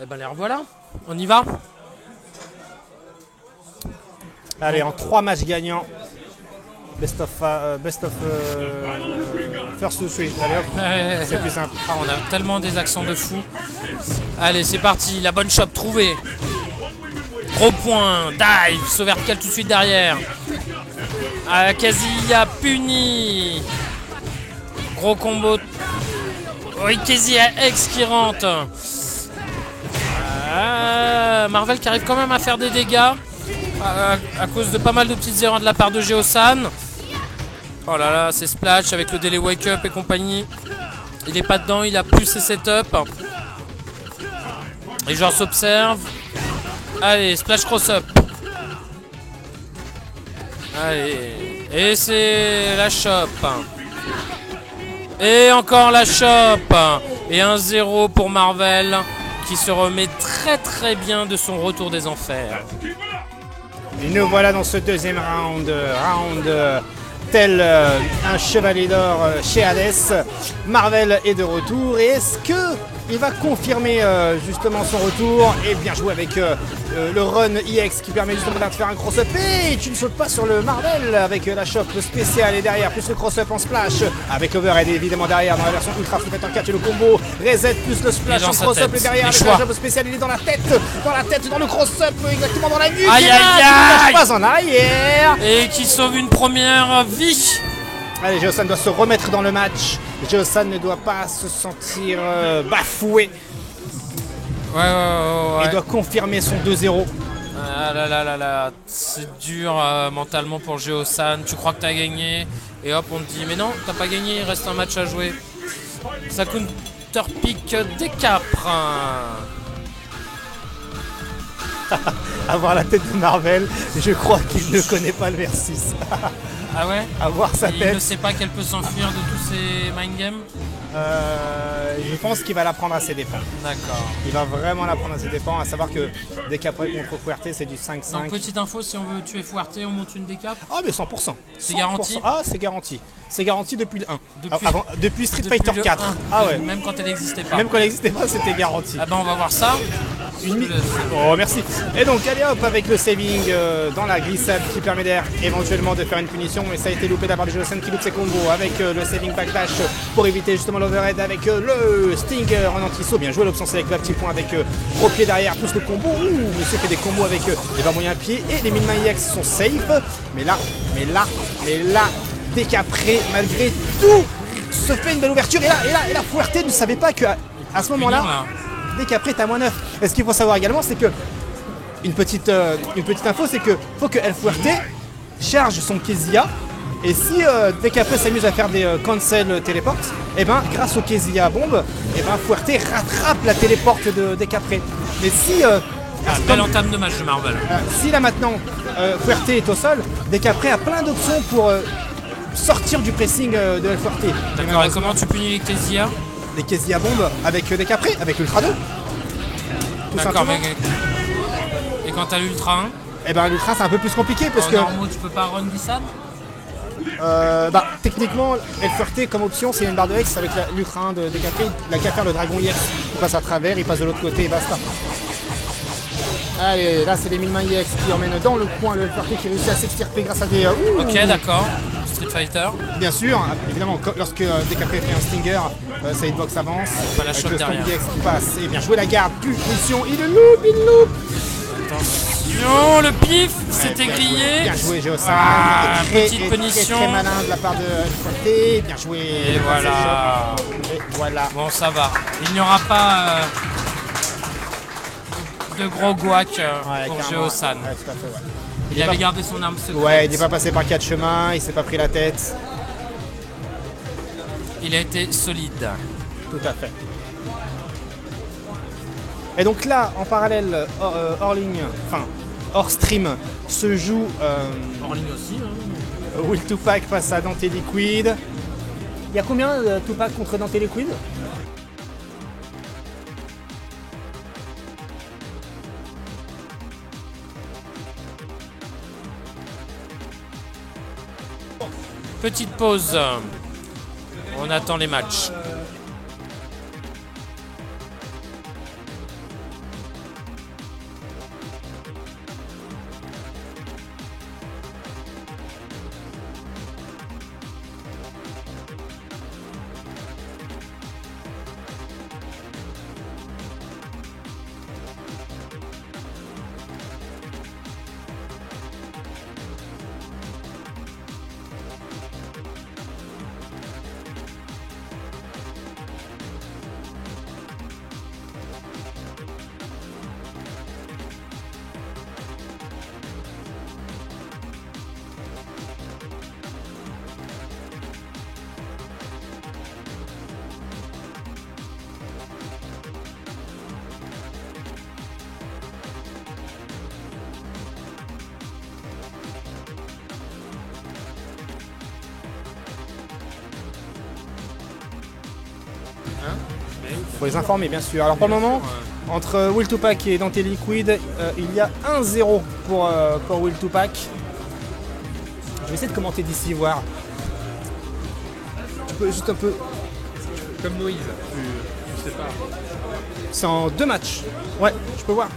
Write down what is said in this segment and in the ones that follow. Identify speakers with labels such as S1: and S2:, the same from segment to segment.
S1: Eh ben les revoilà, on y va.
S2: Allez, en 3 matchs gagnants. Best of first to three. Allez hop, c'est plus simple.
S1: Ah, on a tellement des accents de fou. Allez, c'est parti, la bonne shop trouvée. Gros point, dive, saut vertical tout de suite derrière. Kazuya puni. Gros combo. Oui, Kazuya X qui rentre. Marvel qui arrive quand même à faire des dégâts à cause de pas mal de petites erreurs de la part de Geosan. Oh là là, c'est Splash avec le délai wake up et compagnie. Il est pas dedans, il a plus ses setups. Les joueurs s'observent. Allez, Splash cross up. Allez, et c'est la shop. Et encore la shop. Et 1-0 pour Marvel qui se remet très très bien de son retour des enfers.
S2: Et nous voilà dans ce deuxième round. Tel un chevalier d'or chez Hades. Marvel est de retour. Et est-ce que il va confirmer justement son retour? Et bien joué avec le run EX qui permet justement de faire un cross-up. Et tu ne sautes pas sur le Marvel avec la shop spéciale et derrière plus le cross-up en splash avec l'overhead évidemment derrière dans la version ultra flip en 4 et le combo reset plus le splash en cross-up et derrière avec la shop spéciale. Il est dans la tête, dans le cross-up exactement dans la nuque.
S1: Aïe aïe aïe,
S2: pas en arrière
S1: et qui sauve une première vie.
S2: Allez, Geosan doit se remettre dans le match. Geosan ne doit pas se sentir bafoué.
S1: Ouais.
S2: Il doit confirmer son 2-0.
S1: Ah là là là là, c'est dur mentalement pour Geosan. Tu crois que t'as gagné et hop on te dit mais non, t'as pas gagné, il reste un match à jouer. Ça counterpick des capres.
S2: Avoir la tête de Marvel, je crois qu'il ne connaît pas le versus.
S1: Ah ouais?
S2: Avoir sa tête.
S1: Il ne sait pas qu'elle peut s'enfuir de tous ces mind games?
S2: Je pense qu'il va la prendre à ses dépens.
S1: D'accord.
S2: Il va vraiment la prendre à ses dépens, à savoir que décapré contre Fuerte, c'est du 5-5.
S1: Donc petite info, si on veut tuer Fuerte, on monte une décap?
S2: Ah mais 100%.
S1: C'est garanti?
S2: Ah c'est garanti. C'est garanti depuis le 1. Depuis Street
S1: depuis
S2: Fighter 4. Ah ouais.
S1: Même quand elle n'existait pas.
S2: Même quand elle n'existait pas, c'était garanti.
S1: Ah bah on va voir ça.
S2: Oh merci. Et donc allez hop avec le saving dans la glissade qui permet éventuellement de faire une punition, mais ça a été loupé d'abord de Geosan qui loupe ses combos avec le saving backdash pour éviter justement l'overhead avec le Stinger en anti-saut. Bien joué l'option avec le petit point avec gros pied derrière plus le combo. Mais c'est fait des combos avec les bas moyens pieds et les min-max sont safe. Mais là, décapré malgré tout se fait une belle ouverture et là Fuerte ne savait pas que à ce moment-là. Décapré est à -9. Et ce qu'il faut savoir également, c'est que une petite info, c'est que faut que El Fuerte charge son Kezia. Et si Décapré s'amuse à faire des cancel téléport, et ben grâce au Kezia bombe, et ben Fuerte rattrape la téléporte de Décapré. Mais si
S1: belle entame de match de Marvel.
S2: Si là maintenant Fuerte est au sol, Décapré a plein d'options pour sortir du pressing de El Fuerte.
S1: D'accord, et comment tu punis les Kezia?
S2: Les Kezia bombes avec Décapré, avec l'Ultra 2.
S1: D'accord, mais et quand t'as l'Ultra 1?
S2: Eh ben l'Ultra c'est un peu plus compliqué parce que.
S1: Normaux, tu peux pas run glissade?
S2: Techniquement, El Fuerte comme option c'est une barre de X avec l'Ultra 1 de Décapré. Il a qu'à faire le Dragon IX. Il passe à travers, il passe de l'autre côté et basta. Allez, là c'est les min-main EX qui emmènent dans le coin le El Fuerte qui réussit à s'extirper grâce à des.
S1: Ok, d'accord. Street Fighter.
S2: Bien sûr, évidemment, lorsque Décapré fait un Stinger, sa hitbox avance.
S1: Pas la shot derrière.
S2: EX qui passe. Et bien joué la garde, punition, il loupe.
S1: Attention, le pif, c'était grillé.
S2: Bien joué, Geosan.
S1: Petite punition.
S2: Très malin de la part de Fuerte. Bien joué.
S1: Et voilà. Bon, ça va. Il n'y aura pas de gros guac pour Geosan.
S2: Ouais, tout à fait, ouais.
S1: Il avait gardé son arme secrète.
S2: Ouais, il n'est pas passé par 4 chemins, il s'est pas pris la tête.
S1: Il a été solide.
S2: Tout à fait. Et donc là, en parallèle, hors ligne, enfin hors stream, se joue
S1: Hors ligne aussi.
S2: Will Tupac face à Dante Liquid. Il y a combien Tupac contre Dante Liquid?
S1: petite pause. On attend les matchs.
S2: Faut les informer bien sûr. Alors pour le moment, entre Will 2 Pack et Dante Liquid, il y a 1-0 pour Will 2 Pack. Je vais essayer de commenter d'ici, voir. Tu peux juste un peu...
S3: Comme Noise, je sais pas.
S2: C'est en 2 matchs. Ouais, je peux voir.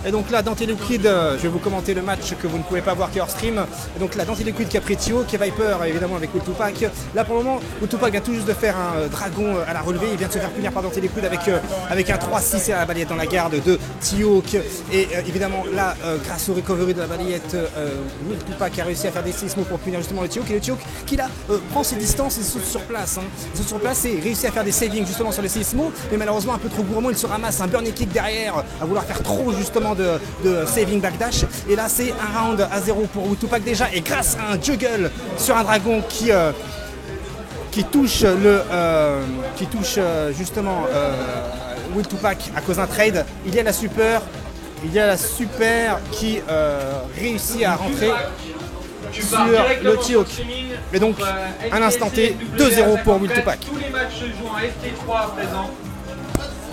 S2: Et donc là, Dante Liquid, je vais vous commenter le match que vous ne pouvez pas voir qui est hors stream. Et donc là, Dante Liquid qui a pris Tio, qui est Viper évidemment avec Will 2 Pack. Là pour le moment, Will 2 Pack vient tout juste de faire un dragon à la relevée. Il vient de se faire punir par Dante Liquid avec un 3-6 à la balayette dans la garde de Tio. Et évidemment là, grâce au recovery de la balayette, Will 2 Pack a réussi à faire des sismos pour punir justement le Tio. Et le Tio qui là prend ses distances et saute sur place. Il saute sur place et réussit à faire des savings justement sur les sismos. Mais malheureusement un peu trop gourmand, il se ramasse un burn kick derrière à vouloir faire trop justement de saving backdash. Et là c'est un round à 0 pour Will 2 Pack déjà, et grâce à un juggle sur un dragon qui touche justement Will 2 Pack à cause d'un trade, il y a la super qui réussit à rentrer sur le T-Hawk. Et donc un instant T, 2-0 pour Will 2 Pack.
S3: Tous les matchs se jouent en ST3 à présent.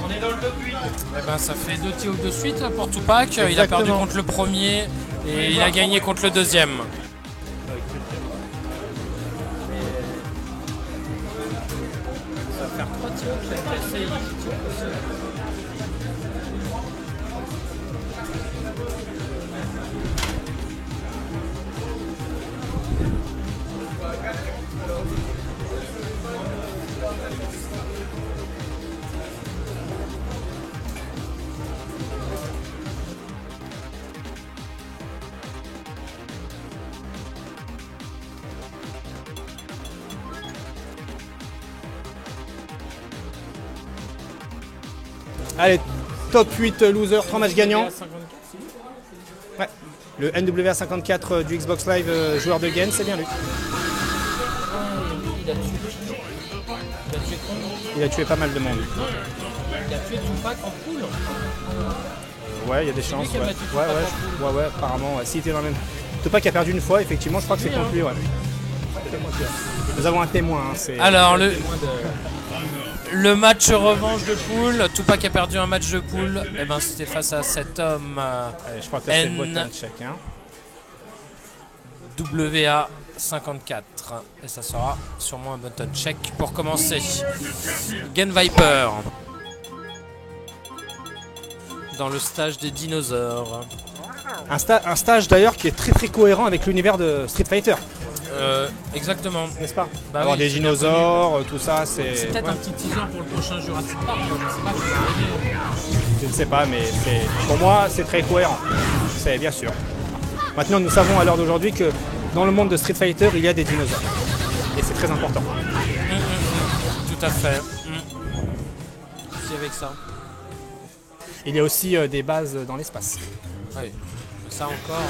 S3: On est dans le top 8.
S1: Eh ben, ça fait 2 T-Hawk de suite pour 2 Pack. Il a perdu contre le premier et il a gagné contre le deuxième. Ça va faire 3 T-Hawk.
S2: Allez, top 8 loser, 3 matchs gagnants. Ouais. Le NWA 54 du Xbox Live, joueur de Gen, c'est bien lui. Il a tué pas mal de monde.
S1: Il a tué 2 Pack en poule.
S2: Ouais, il y a des chances. Ouais, apparemment. Ouais. Si, était dans le même. 2 Pack a perdu une fois, effectivement, je crois que c'est contre lui. Ouais. Nous avons un témoin.
S1: Alors, le match revanche de poule, 2 Pack a perdu un match de poule, et ben c'était face à cet homme
S2: je crois que c'est le button check.
S1: WA 54. Et ça sera sûrement un button check pour commencer. Gen Viper. Dans le stage des dinosaures.
S2: Un stage d'ailleurs qui est très très cohérent avec l'univers de Street Fighter.
S1: Exactement.
S2: N'est-ce pas?
S1: Bah
S2: avoir
S1: oui,
S2: des dinosaures, tout ça, c'est...
S1: C'est peut-être un petit teaser pour le prochain Jurassic Park.
S2: Je ne sais pas, mais pour moi, c'est très cohérent. C'est bien sûr. Maintenant, nous savons à l'heure d'aujourd'hui que dans le monde de Street Fighter, il y a des dinosaures. Et c'est très important.
S1: Tout à fait. C'est avec ça.
S2: Il y a aussi des bases dans l'espace.
S1: Oui. Ça encore.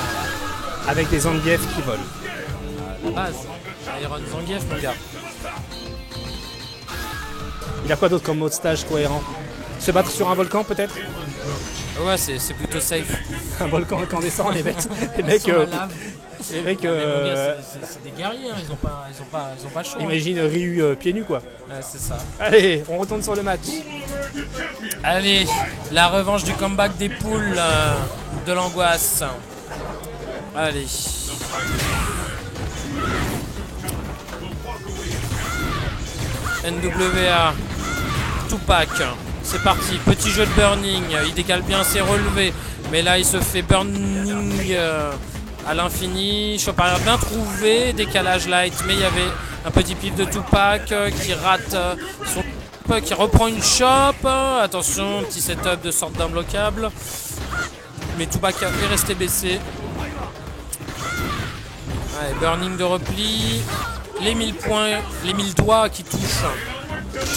S2: Avec des Zangief qui volent.
S1: La base. Iron Zangief, mon gars.
S2: Il y a quoi d'autre comme mode stage cohérent? Se battre sur un volcan peut-être?
S1: Ouais, c'est plutôt safe.
S2: Un volcan incandescent, les mecs. Les mecs,
S1: c'est des guerriers, hein. ils ont pas chaud.
S2: Imagine Ryu pieds nus quoi.
S1: Ouais, c'est ça.
S2: Allez, on retourne sur le match.
S1: Allez, la revanche du comeback des poules de l'angoisse. Allez. NWA, Tupac. C'est parti, petit jeu de burning, il décale bien ses relevés, mais là il se fait burning à l'infini. Choc arrière bien trouvé, décalage light, mais il y avait un petit pif de Tupac qui rate son qui reprend une chop. Attention, petit setup de sorte d'imbloquable, mais Tupac est resté baissé. Ouais, burning de repli, les 1000 points, les 1000 doigts qui touchent.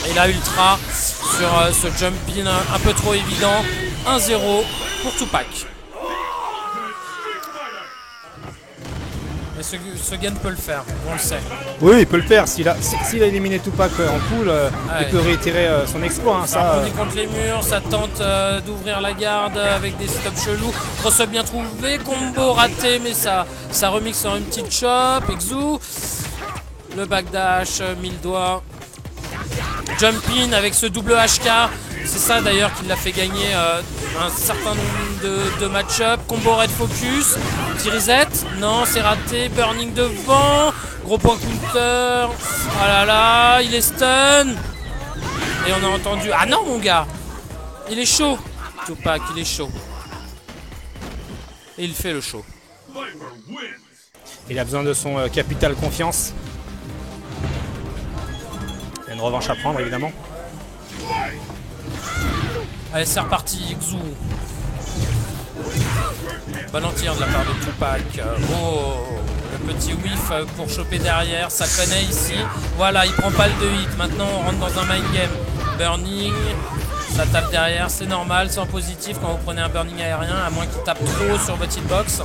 S1: Et là Ultra sur ce jump in un peu trop évident. 1-0 pour Tupac. Et ce gun peut le faire, on le sait.
S2: Oui, il peut le faire. S'il a éliminé Tupac en pool, il peut réitérer son exploit. Hein, ça,
S1: on est contre les murs, ça tente d'ouvrir la garde avec des setups chelous. Cross-up bien trouvé, combo raté, mais ça remixe en une petite chop. Exu, le backdash, 1000 doigts. Jump in avec ce double HK. C'est ça d'ailleurs qui l'a fait gagner un certain nombre de match-up. Combo red focus, petit reset, non c'est raté, burning devant, gros point counter, oh là là, il est stun. Et on a entendu, ah non mon gars, il est chaud, Tupac il est chaud. Et il fait le show.
S2: Il a besoin de son capital confiance. Il y a une revanche à prendre évidemment.
S1: Allez, c'est reparti, Exu. Bon tir de la part de Tupac. Oh, le petit whiff pour choper derrière, ça connaît ici. Voilà, il prend pas le 2 hit. Maintenant, on rentre dans un mind game. Burning, ça tape derrière, c'est normal, c'est en positif quand vous prenez un burning aérien, à moins qu'il tape trop sur votre hitbox.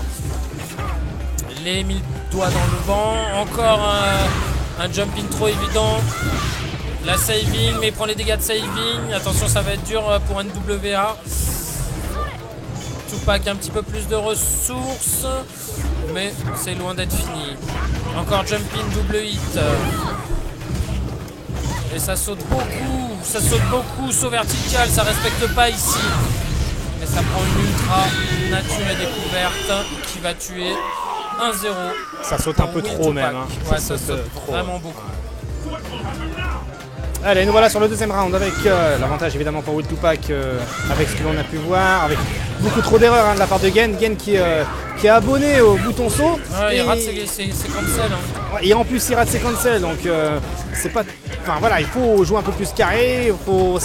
S1: Les 1000 doigts dans le vent. Encore un jump in trop évident. La saving, mais il prend les dégâts de saving. Attention, ça va être dur pour NWA. Tupac un petit peu plus de ressources, mais c'est loin d'être fini. Encore jump in, double hit. Et ça saute beaucoup, saut vertical, ça respecte pas ici. Mais ça prend une ultra nature et découverte qui va tuer 1-0.
S2: Ça saute un peu trop même. Hein.
S1: Ouais, ça saute vraiment beaucoup.
S2: Allez, nous voilà sur le deuxième round avec l'avantage évidemment pour Will Tupac avec ce que l'on a pu voir, avec beaucoup trop d'erreurs de la part de Gen. Gen qui est abonné au bouton saut.
S1: Ouais, il rate ses cancels. Hein.
S2: Et en plus il rate ses cancels, donc c'est pas... Enfin voilà, il faut jouer un peu plus carré, il faut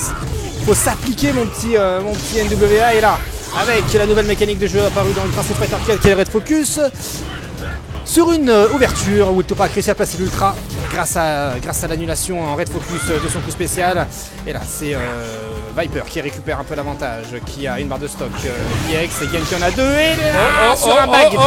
S2: s'appliquer mon petit NWA. Et là, avec la nouvelle mécanique de jeu apparue dans le Street Fighter 4 qui est le Red Focus, sur une ouverture où Tupac réussit à placer l'ultra grâce à l'annulation en red focus de son coup spécial. Et là c'est Viper qui récupère un peu l'avantage, qui a une barre de stock, EX et Gen qui en a deux, et là, sur un backdash,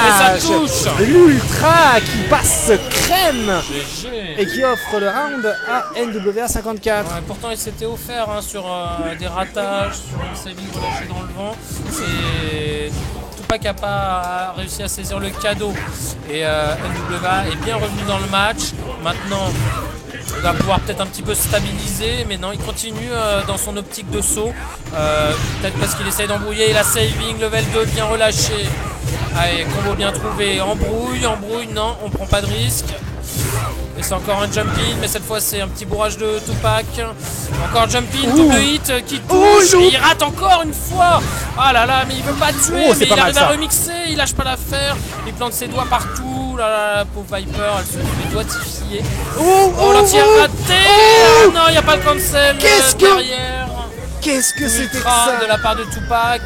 S1: et ça touche
S2: l'ultra qui passe crème
S1: GG.
S2: Et qui offre le round à NWA 54.
S1: Ouais, pourtant il s'était offert hein, sur des ratages, sur un saving relâché dans le vent. C'est Tupac n'a pas réussi à saisir le cadeau et NWA est bien revenu dans le match. Maintenant il va pouvoir peut-être un petit peu stabiliser, mais non, il continue dans son optique de saut, peut-être parce qu'il essaye d'embrouiller. Et la saving level 2 bien relâché. Allez, combo bien trouvé, embrouille, non, on prend pas de risque. Et c'est encore un jump in, mais cette fois c'est un petit bourrage de Tupac. Encore jump in, double hit qui touche, et il rate encore une fois. Ah là là, mais il veut pas tuer, mais il arrive à remixer, il lâche pas l'affaire, il plante ses doigts partout. Là là, la pauvre Viper, elle se fait doigtifier. Oh, l'anti-air raté. Ah non, il n'y a pas le cancel derrière.
S2: Qu'est-ce que c'était que ça
S1: de la part de Tupac,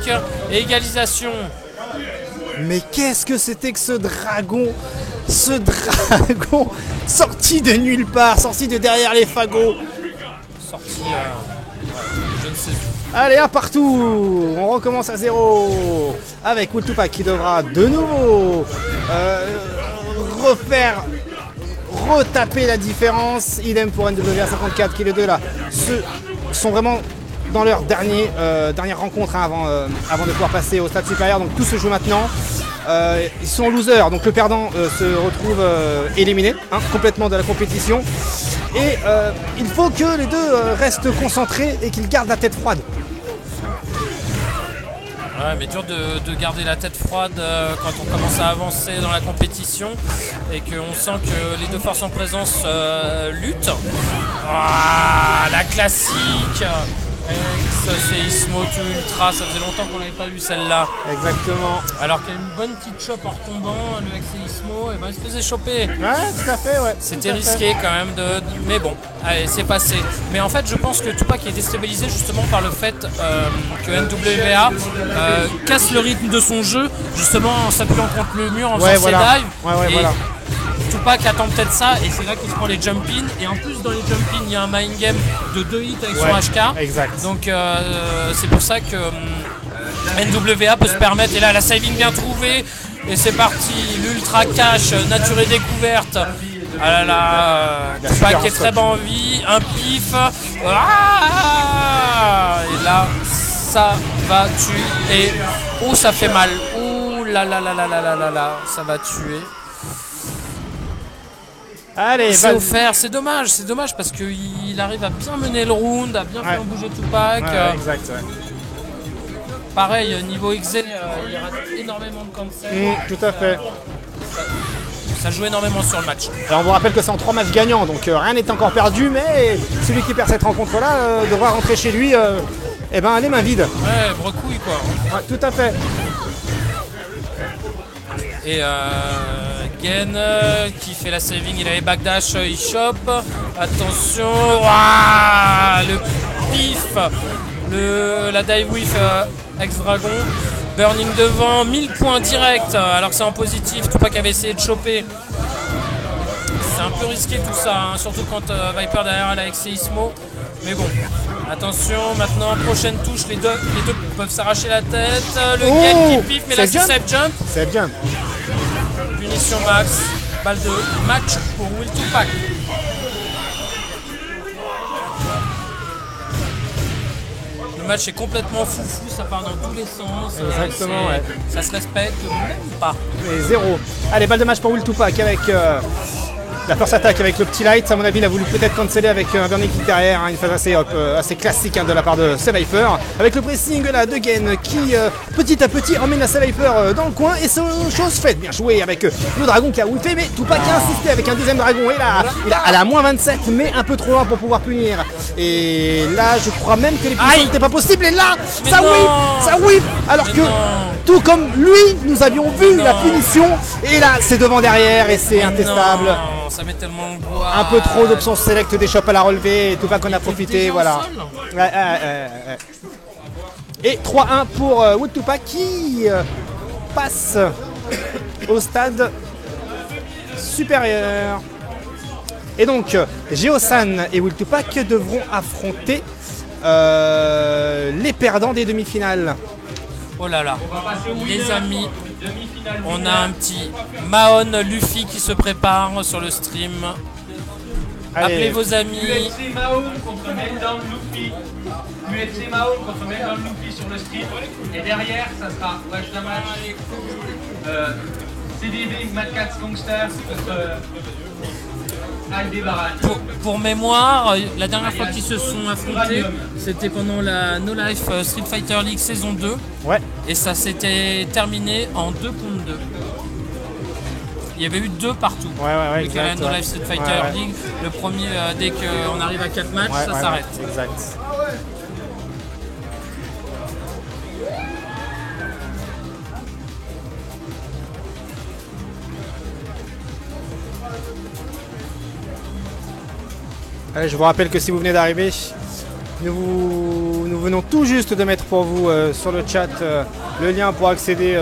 S1: et égalisation.
S2: Mais qu'est-ce que c'était que ce dragon sorti de nulle part, sorti de derrière les fagots.
S1: Sorti, je ne sais pas.
S2: Allez, un partout. On recommence à 0 avec Will Tupac qui devra de nouveau retaper la différence. Idem pour NWA 54 qui les deux là sont vraiment dans leur dernière rencontre hein, avant de pouvoir passer au stade supérieur. Donc tout se joue maintenant. Ils sont losers, donc le perdant se retrouve éliminé complètement de la compétition. Et il faut que les deux restent concentrés et qu'ils gardent la tête froide.
S1: Ouais, mais dur de garder la tête froide quand on commence à avancer dans la compétition et qu'on sent que les deux forces en présence luttent. Ah, la classique ex-Seismo to Ultra, ça faisait longtemps qu'on n'avait pas vu celle-là.
S2: Exactement.
S1: Alors qu'il y a une bonne petite chope en retombant, le ex-Seismo, et ben il se faisait choper.
S2: Ouais, tout à fait, ouais.
S1: C'était risqué quand même mais bon, allez, c'est passé. Mais en fait, je pense que Tupac est déstabilisé justement par le fait que NWA casse le rythme de son jeu, justement en s'appuyant contre le mur, en faisant ses dives.
S2: Ouais,
S1: et
S2: voilà.
S1: Tupac attend peut-être ça, et c'est là qu'il se prend les jump-in. Et en plus, dans les jump-in, il y a un mind game de 2 hits avec son HK.
S2: Exact.
S1: Donc c'est pour ça que NWA peut se permettre. Et là, la saving bien trouvée. Et c'est parti, l'ultra cash, nature et découverte. Ah là là, Tupac est très en vie, un pif. Ah, et là, ça va tuer. Et oh, ça fait mal. Oh là là là là là là là là, ça va tuer.
S2: Allez,
S1: c'est offert, c'est dommage parce qu'il arrive à bien mener le round, à bien faire bouger Tupac.
S2: Exact,
S1: Pareil, niveau XZ, il rate énormément de cancel.
S2: Tout à fait.
S1: Ça joue énormément sur le match.
S2: Alors on vous rappelle que c'est en 3 matchs gagnants, donc rien n'est encore perdu, mais celui qui perd cette rencontre-là devra rentrer chez lui les mains vides.
S1: Ouais, brecouille quoi.
S2: Ouais, tout à fait.
S1: Et Gen qui fait la saving, il avait backdash, il chope. Attention, le pif, la dive whiff ex-dragon. Burning devant, 1000 points direct, alors que c'est en positif. Tupac avait essayé de choper. C'est un peu risqué tout ça, hein, surtout quand Viper derrière elle avec Seismo. Mais bon, attention, maintenant, prochaine touche, les deux peuvent s'arracher la tête. Le Gen qui pif, mais là c'est safe jump.
S2: C'est bien.
S1: Punition max, balle de match pour Will Tupac. Le match est complètement foufou, ça part dans tous les sens.
S2: Exactement, ouais.
S1: Ça se respecte même pas.
S2: Et 0. Allez, balle de match pour Will Tupac avec la first attack avec le petit light. À mon avis, il a voulu peut-être canceller avec un burning kick derrière, une phase assez classique de la part de Viper. Avec le pressing là de Gen qui petit à petit emmène la Viper dans le coin et c'est chose faite. Bien joué avec le dragon qui a whiffé, mais Tupac a insisté avec un deuxième dragon et là, il a à la moins 27, mais un peu trop loin pour pouvoir punir. Et là, je crois même que les punitions n'étaient pas possibles. Et là, ça whiff, alors que tout comme lui, nous avions vu la punition. Et là, c'est devant derrière et c'est intestable.
S1: Ça met tellement le bois.
S2: Un peu trop d'options select des shops à la relever et Tupac en a profité, voilà. Et 3-1 pour Will Tupac qui passe au stade supérieur. Et donc, Géosan et Will Tupac devront affronter les perdants des demi-finales.
S1: Oh là là, les amis, on a un petit Mahon Luffy qui se prépare sur le stream. Appelez vos amis.
S3: UFC Mahon contre Meltdown Luffy. UFC Mahon contre Meltdown Luffy sur le stream. Et derrière, ça sera match d'un match. CDB Mad Cats Gangster contre Aldebaran.
S1: Pour mémoire, la dernière fois qu'ils se sont affrontés, c'était pendant la No Life Street Fighter League saison 2.
S2: Ouais.
S1: Et ça s'était terminé en 2 contre 2. Il y avait eu 2 partout.
S2: Ouais,
S1: exact, la No Life Street Fighter League, le premier, dès qu'on arrive à 4 matchs, ça s'arrête.
S2: Exact. Allez, je vous rappelle que si vous venez d'arriver, nous venons tout juste de mettre pour vous sur le chat le lien pour accéder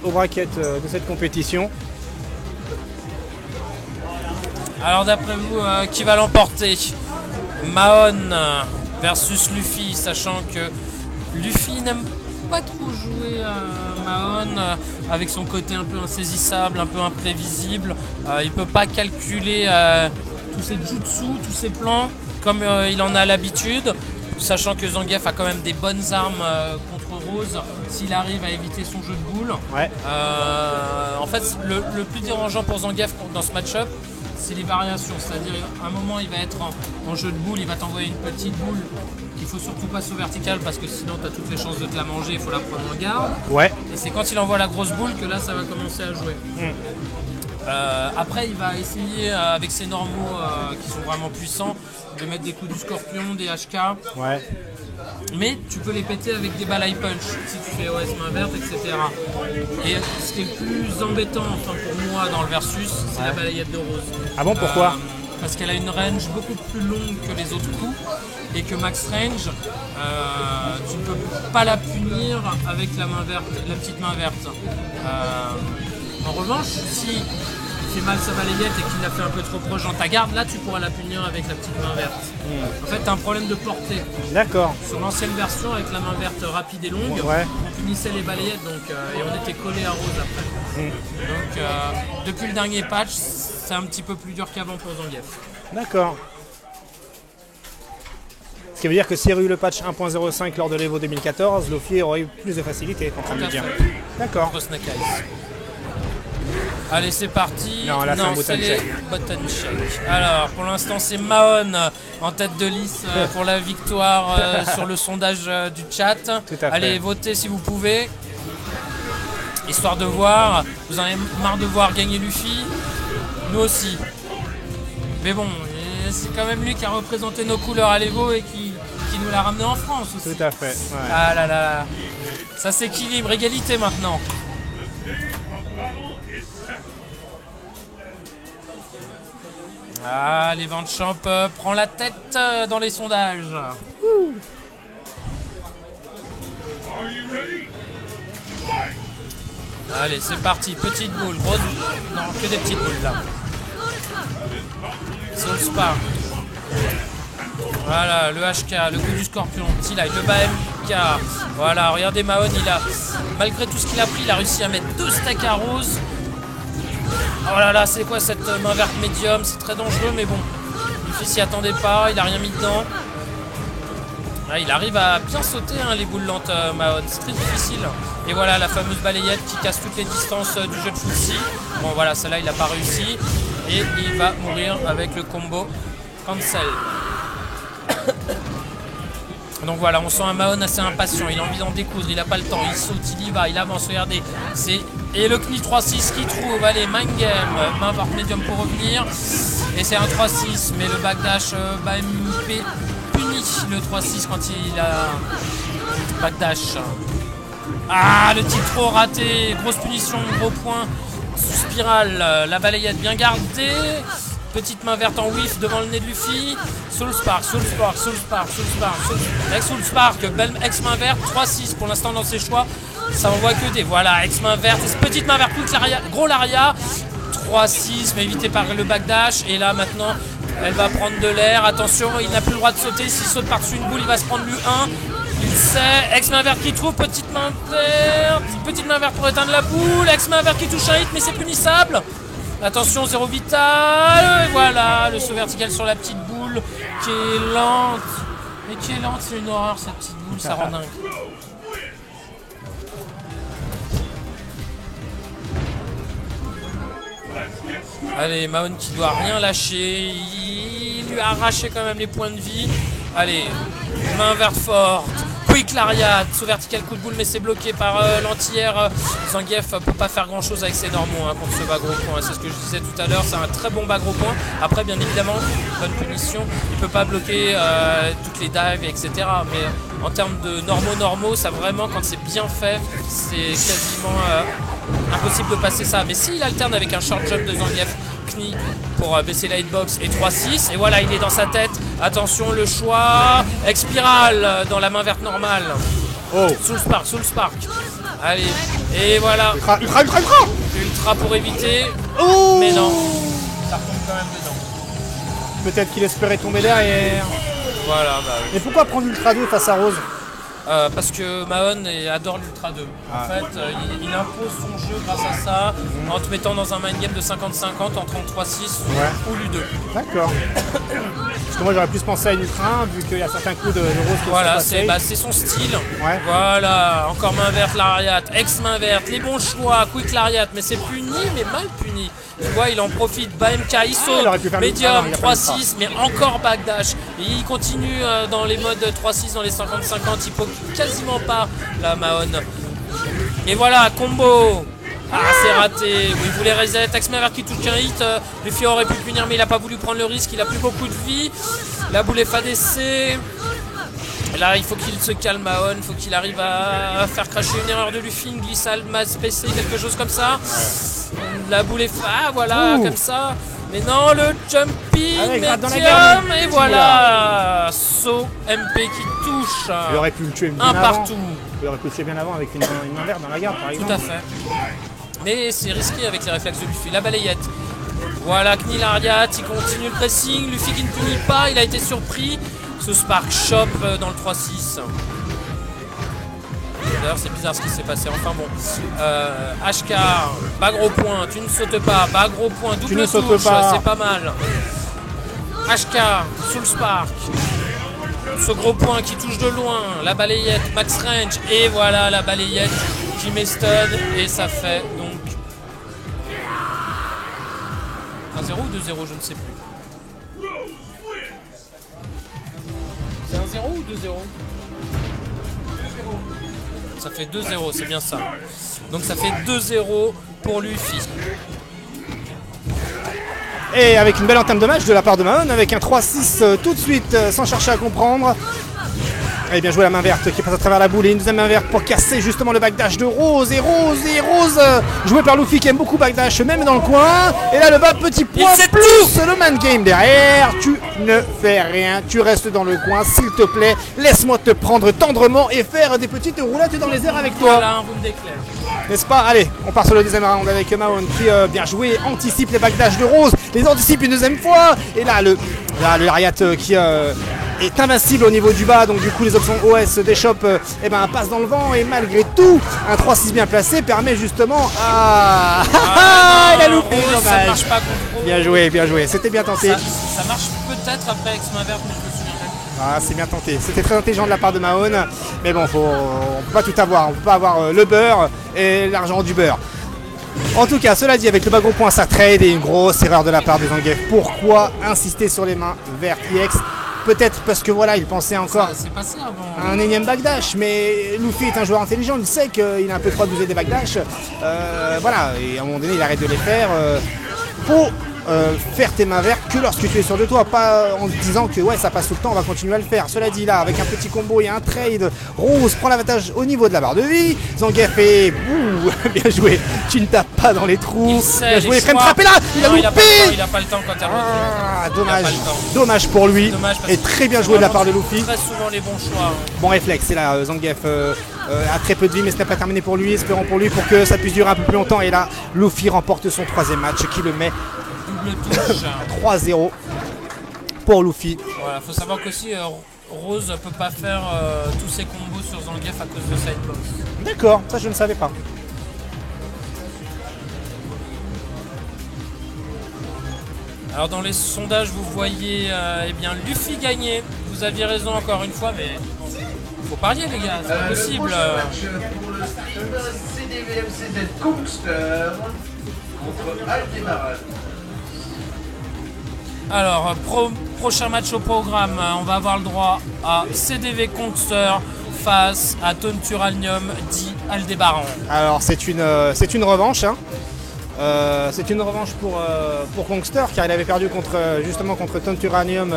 S2: aux brackets de cette compétition.
S1: Alors d'après vous, qui va l'emporter? Mahon versus Luffy, sachant que Luffy n'aime pas trop jouer Mahon avec son côté un peu insaisissable, un peu imprévisible. Il peut pas calculer tous ses jutsu, tous ses plans comme il en a l'habitude, sachant que Zangief a quand même des bonnes armes contre Rose s'il arrive à éviter son jeu de boule. En fait, le plus dérangeant pour Zangief dans ce match-up, c'est les variations. C'est-à-dire, à un moment, il va être en jeu de boule, il va t'envoyer une petite boule qu'il faut surtout pas sous vertical parce que sinon, tu as toutes les chances de te la manger, il faut la prendre en garde.
S2: Ouais.
S1: Et c'est quand il envoie la grosse boule que là, ça va commencer à jouer. Après, il va essayer, avec ses normaux qui sont vraiment puissants, de mettre des coups du scorpion, des HK.
S2: Ouais.
S1: Mais tu peux les péter avec des balles punch si tu fais OS main verte, etc. Et ce qui est le plus embêtant enfin, pour moi dans le versus, c'est la balayette de rose.
S2: Ah bon, pourquoi
S1: Parce qu'elle a une range beaucoup plus longue que les autres coups et que max range, tu ne peux pas la punir avec la main verte, la petite main verte. En revanche, si il fait mal sa balayette et qu'il l'a fait un peu trop proche dans ta garde, là tu pourras la punir avec la petite main verte. En fait, tu as un problème de portée.
S2: D'accord.
S1: Sur l'ancienne version, avec la main verte rapide et longue, on punissait les balayettes et on était collé à rose après. Donc, depuis le dernier patch, c'est un petit peu plus dur qu'avant pour Zangief.
S2: D'accord. Ce qui veut dire que s'il y avait eu le patch 1.05 lors de l'Evo 2014, Luffy aurait eu plus de facilité, en train de me dire. D'accord.
S1: Contre Snake Eyes. Allez, c'est parti.
S2: Non, là, c'est
S1: les button shake. Alors, pour l'instant, c'est Mahon en tête de liste pour la victoire sur le sondage du chat.
S2: Tout à fait.
S1: Allez, votez si vous pouvez. Histoire de voir. Vous en avez marre de voir gagner Luffy. Nous aussi. Mais bon, c'est quand même lui qui a représenté nos couleurs à l'Evo et qui nous l'a ramené en France aussi.
S2: Tout à fait. Ouais.
S1: Ah là là. Ça s'équilibre. Égalité maintenant. Ah, les vents de champ prend la tête dans les sondages. Allez, c'est parti. Petite boule, grosse. Non, que des petites boules là. Soul Spark. Voilà, le HK, le coup du scorpion, petit light, le BMK. Voilà, regardez Mahon, malgré tout ce qu'il a pris, il a réussi à mettre 2 stacks à rose. Oh là là, c'est quoi cette main verte médium? C'est très dangereux, mais bon. Luffy s'y attendait pas, il a rien mis dedans. Là, il arrive à bien sauter hein, les boules lentes, Mahon. C'est très difficile. Et voilà la fameuse balayette qui casse toutes les distances du jeu de Footsie. Bon, voilà, celle-là, il n'a pas réussi. Et il va mourir avec le combo cancel. Donc voilà, on sent un Mahon assez impatient, il a envie d'en découdre, il n'a pas le temps, il saute, il y va, il avance, regardez. Et le Knie 3-6 qui trouve, allez, mind game, main verte médium pour revenir. Et c'est un 3-6, mais le backdash MP punit le 3-6 quand il a backdash. Ah, le titre trop raté, grosse punition, gros point, sous spirale, la balayette bien gardée. Petite main verte en whiff devant le nez de Luffy. Soul Spark, Soul Spark, Soul Spark, Soul Spark, avec Soul Spark, belle ex-main verte, 3-6 pour l'instant dans ses choix. Ça envoie que des. Voilà, ex-main verte, petite main verte, gros Laria. 3-6, mais évité par le backdash. Et là maintenant, elle va prendre de l'air. Attention, il n'a plus le droit de sauter. S'il saute par-dessus une boule, il va se prendre l'U1. Il sait, ex-main verte qui trouve, petite main verte pour éteindre la boule. Ex-main verte qui touche un hit, mais c'est punissable. Attention, 0 vital, et voilà, le saut vertical sur la petite boule qui est lente. Et qui est lente, c'est une horreur cette petite boule, ça rend dingue. Allez, Mahon qui doit rien lâcher, il lui a arraché quand même les points de vie. Allez, main verte forte. Quick Lariat, saut vertical, coup de boule, mais c'est bloqué par l'anti-air. Zangief peut pas faire grand chose avec ses normaux hein, contre ce bas gros point. C'est ce que je disais tout à l'heure, c'est un très bon bas gros point. Après, bien évidemment, bonne punition, il peut pas bloquer toutes les dives, etc. Mais en termes de normaux, ça vraiment, quand c'est bien fait, c'est quasiment impossible de passer ça. Mais s'il alterne avec un short jump de Zangief, Knie pour baisser la hitbox et 3-6, et voilà, il est dans sa tête. Attention, le choix, ex-spirale dans la main verte normale.
S2: Oh.
S1: Soul Spark. Allez, et voilà. Ultra pour éviter.
S2: Oh.
S1: Mais non, ça retombe quand même dedans.
S2: Peut-être qu'il espérait tomber derrière.
S1: Voilà, bah oui.
S2: Et pourquoi prendre Ultra 2 face à Rose?
S1: Parce que Mahon adore l'Ultra 2. En fait, il impose son jeu grâce à ça, en te mettant dans un mind game de 50-50 entre 3-6 ou Lu2.
S2: D'accord. Parce que moi j'aurais plus pensé à une Ultra 1 vu qu'il y a certains coups de rose qui
S1: Voilà,
S2: sont passés.
S1: c'est son style.
S2: Ouais.
S1: Voilà, encore main verte, lariat, ex-main verte, les bons choix, quick lariat, mais c'est puni, mais mal puni. Tu vois, il en profite, BMK, il saute,
S2: il aurait pu faire
S1: médium,
S2: il a pas
S1: 3-6, mais encore backdash. Et il continue dans les modes 3-6, dans les 50-50, il poke quasiment pas la Mahon. Et voilà, combo. Ah, c'est raté. Oui, il voulait reset. Ex-main verte qui touche qu'un hit. Luffy aurait pu punir, mais il a pas voulu prendre le risque, il a plus beaucoup de vie. La boule est FADC. Là, il faut qu'il se calme, Mahon. Il faut qu'il arrive à faire cracher une erreur de Luffy, une glissade, masse PC, quelque chose comme ça. La boule est voilà, comme ça. Mais non, le jumping, médium, et voilà. Saut MP qui touche.
S2: Il aurait pu le tuer bien
S1: un
S2: avant.
S1: partout.
S2: Il aurait pu le tuer bien avant avec une main verte dans la garde, par exemple.
S1: Tout à fait. Mais c'est risqué avec les réflexes de Luffy. La balayette. Voilà, Knie Lariat, il continue le pressing. Luffy qui ne punit pas, il a été surpris. Ce Spark Chop dans le 3-6. D'ailleurs, c'est bizarre ce qui s'est passé. Enfin bon. HK, bas gros point, tu ne sautes pas. Bas gros point, double touche, c'est pas mal. HK, sous le Spark. Ce gros point qui touche de loin. La balayette, max range. Et voilà la balayette qui met stun. Et ça fait donc 1-0 ou 2-0, je ne sais plus. C'est 1-0 ou 2-0 ? Ça fait 2-0, c'est bien ça. Donc ça fait 2-0 pour Luffy.
S2: Et avec une belle entame de match de la part de Mahon, avec un 3-6 tout de suite, sans chercher à comprendre. Et bien joué la main verte qui passe à travers la boule et une deuxième main verte pour casser justement le backdash de Rose. Et Rose joué par Luffy qui aime beaucoup backdash même dans le coin. Et là le bas petit point plus le man game derrière. Tu ne fais rien, tu restes dans le coin s'il te plaît. Laisse-moi te prendre tendrement et faire des petites roulades dans les airs avec toi.
S1: Voilà, un boom d'éclair.
S2: N'est-ce pas? Allez, on part sur le deuxième round avec Mahon qui, bien joué, anticipe les backdash de Rose, les anticipe une deuxième fois. Et là, le Lariat qui est invincible au niveau du bas, donc du coup les options OS des shops passent dans le vent. Et malgré tout, un 3-6 bien placé permet justement à... il a loupé,
S1: ça marche pas contre.
S2: Bien joué, c'était bien tenté.
S1: Ça marche peut-être après ex-main verte, mais je me souviens même.
S2: Ah, c'est bien tenté, c'était très intelligent de la part de Mahon, mais bon, on peut pas tout avoir, on peut pas avoir le beurre et l'argent du beurre. En tout cas, cela dit, avec le bas gros point, ça trade et une grosse erreur de la part de Zangief. Pourquoi insister sur les mains vertes EX? Peut-être parce que voilà, il pensait encore à un énième backdash, mais Luffy est un joueur intelligent, il sait qu'il a un peu trop abusé des backdash. Voilà, et à un moment donné, il arrête de les faire. Faut faire tes mains vertes que lorsque tu es sûr de toi, pas en te disant que ouais ça passe tout le temps, on va continuer à le faire. Cela dit, là avec un petit combo et un trade, Rose prend l'avantage au niveau de la barre de vie. Zangief est bien joué, tu ne tapes pas dans les trous, bien joué, Frame Trap est là, il a loupé.
S1: Il a pas le temps quand elle
S2: dommage pour lui, et très bien joué de la part de Luffy.
S1: Très souvent les bons choix.
S2: Bon réflexe, c'est là, Zangief a très peu de vie, mais ce n'est pas terminé pour lui, espérons pour lui pour que ça puisse durer un peu plus longtemps. Et là, Luffy remporte son troisième match qui le met 3-0 pour Luffy.
S1: Voilà, faut savoir qu'aussi Rose ne peut pas faire tous ses combos sur Zangief à cause de sidebox.
S2: D'accord, ça je ne savais pas.
S1: Alors dans les sondages vous voyez Luffy gagner. Vous aviez raison encore une fois, mais faut parier les gars, c'est pas possible.
S3: Pour le CDVMCZ Kongster contre Aldebaran.
S1: Alors, prochain match au programme, on va avoir le droit à CDV Kongster face à Tonturanium dit Aldebaran.
S2: Alors c'est une revanche, hein. C'est une revanche pour Kongster car il avait perdu justement contre Tonturanium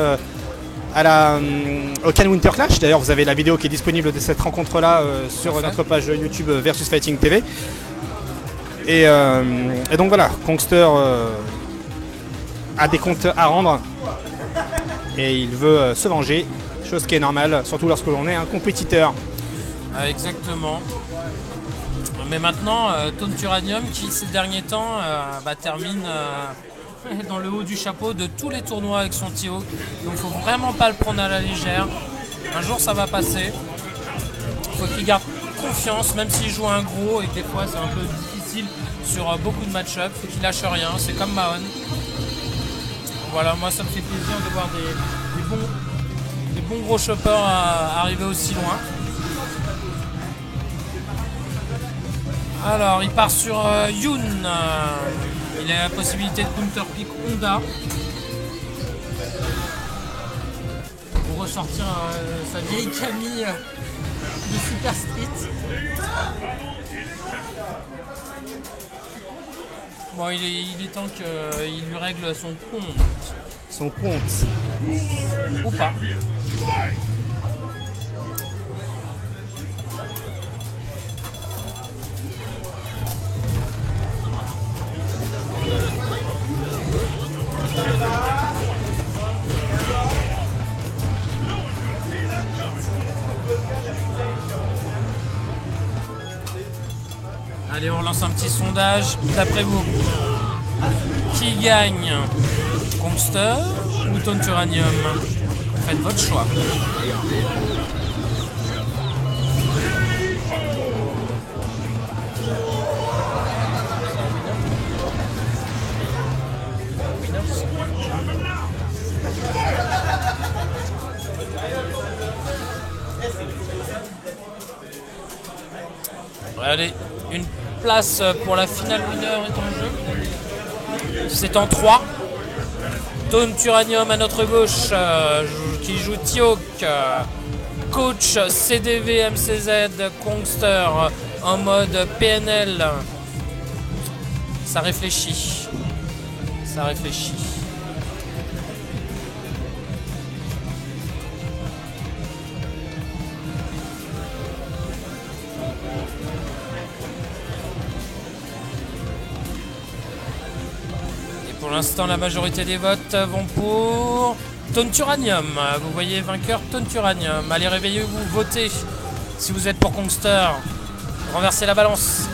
S2: au Can Winter Clash. D'ailleurs vous avez la vidéo qui est disponible de cette rencontre là sur notre page YouTube Versus Fighting TV. Et donc voilà, Kongster a des comptes à rendre et il veut se venger, chose qui est normale, surtout lorsque l'on est un compétiteur.
S1: Exactement. Mais maintenant, Tonturanium qui ces derniers temps termine dans le haut du chapeau de tous les tournois avec son T.O. Donc faut vraiment pas le prendre à la légère. Un jour ça va passer. faut qu'il garde confiance, même s'il joue un gros et que des fois c'est un peu difficile sur beaucoup de match-up. Faut qu'il lâche rien, c'est comme Mahon. Voilà, moi ça me fait plaisir de voir des bons gros choppers arriver aussi loin. Alors, il part sur Yoon. Il a la possibilité de counter-pick Honda. Pour ressortir sa vieille Camille de Super Street. Bon, il est temps qu'il lui règle son compte.
S2: Son compte.
S1: Ou pas. Allez, on relance un petit sondage. D'après vous, qui gagne, Kongster ou Taunt Uranium? Faites votre choix. Allez, une place pour la finale winner est en jeu. C'est en 3. Taunt Uranium à notre gauche qui joue Tiok. Coach CDV MCZ Kongster en mode PNL. Ça réfléchit. Ça réfléchit. Pour l'instant, la majorité des votes vont pour Taunt Uranium. Vous voyez, vainqueur Taunt Uranium. Allez, réveillez-vous, votez. Si vous êtes pour Kongster, renversez la balance.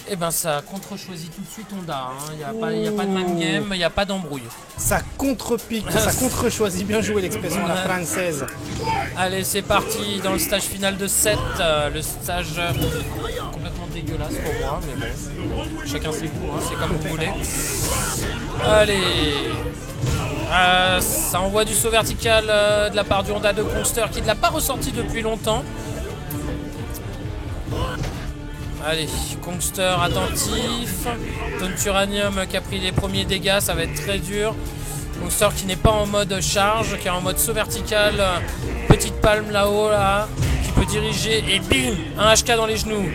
S1: Et ben ça contre-choisit tout de suite Honda. Il n'y a pas de man game, il n'y a pas d'embrouille.
S2: Ça contre-pique, ça contre-choisit. Bien joué l'expression de la française.
S1: Allez, c'est parti dans le stage final de 7. Le stage complètement dégueulasse pour moi, mais bon, chacun ses goûts, c'est comme vous voulez. Allez, ça envoie du saut vertical de la part du Honda de Kongster qui ne l'a pas ressorti depuis longtemps. Allez, Kongster attentif. Taunt Uranium qui a pris les premiers dégâts, ça va être très dur. Kongster qui n'est pas en mode charge, qui est en mode saut vertical. Petite palme là-haut, là, qui peut diriger. Et bim, un HK dans les genoux.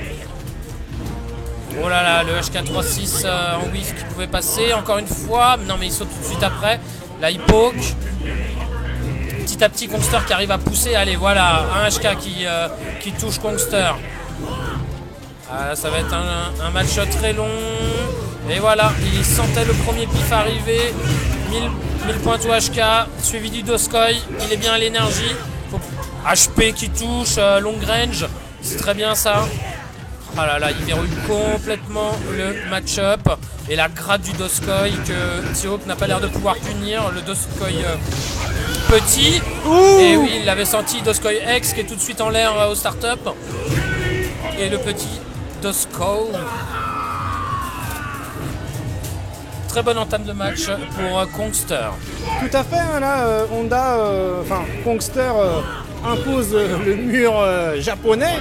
S1: Oh là là, le HK 3-6 en whiff qui pouvait passer. Encore une fois, non mais il saute tout de suite après. Là il poke. Petit à petit, Kongster qui arrive à pousser. Allez, voilà, un HK qui touche Kongster. Ah, ça va être un match très long. Et voilà, il sentait le premier pif arriver. 1000 points au HK, suivi du Doskoi. Il est bien à l'énergie. HP qui touche, long range. C'est très bien ça. Ah là là, il verrouille complètement le match-up. Et la gratte du Doskoi que Tiok n'a pas l'air de pouvoir punir. Le Doskoi petit. Et oui, il l'avait senti. Doskoi X qui est tout de suite en l'air au start-up. Et le petit Dosko. Très bonne entame de match pour Kongster.
S2: Tout à fait, hein, là, Honda, Kongster impose le mur japonais.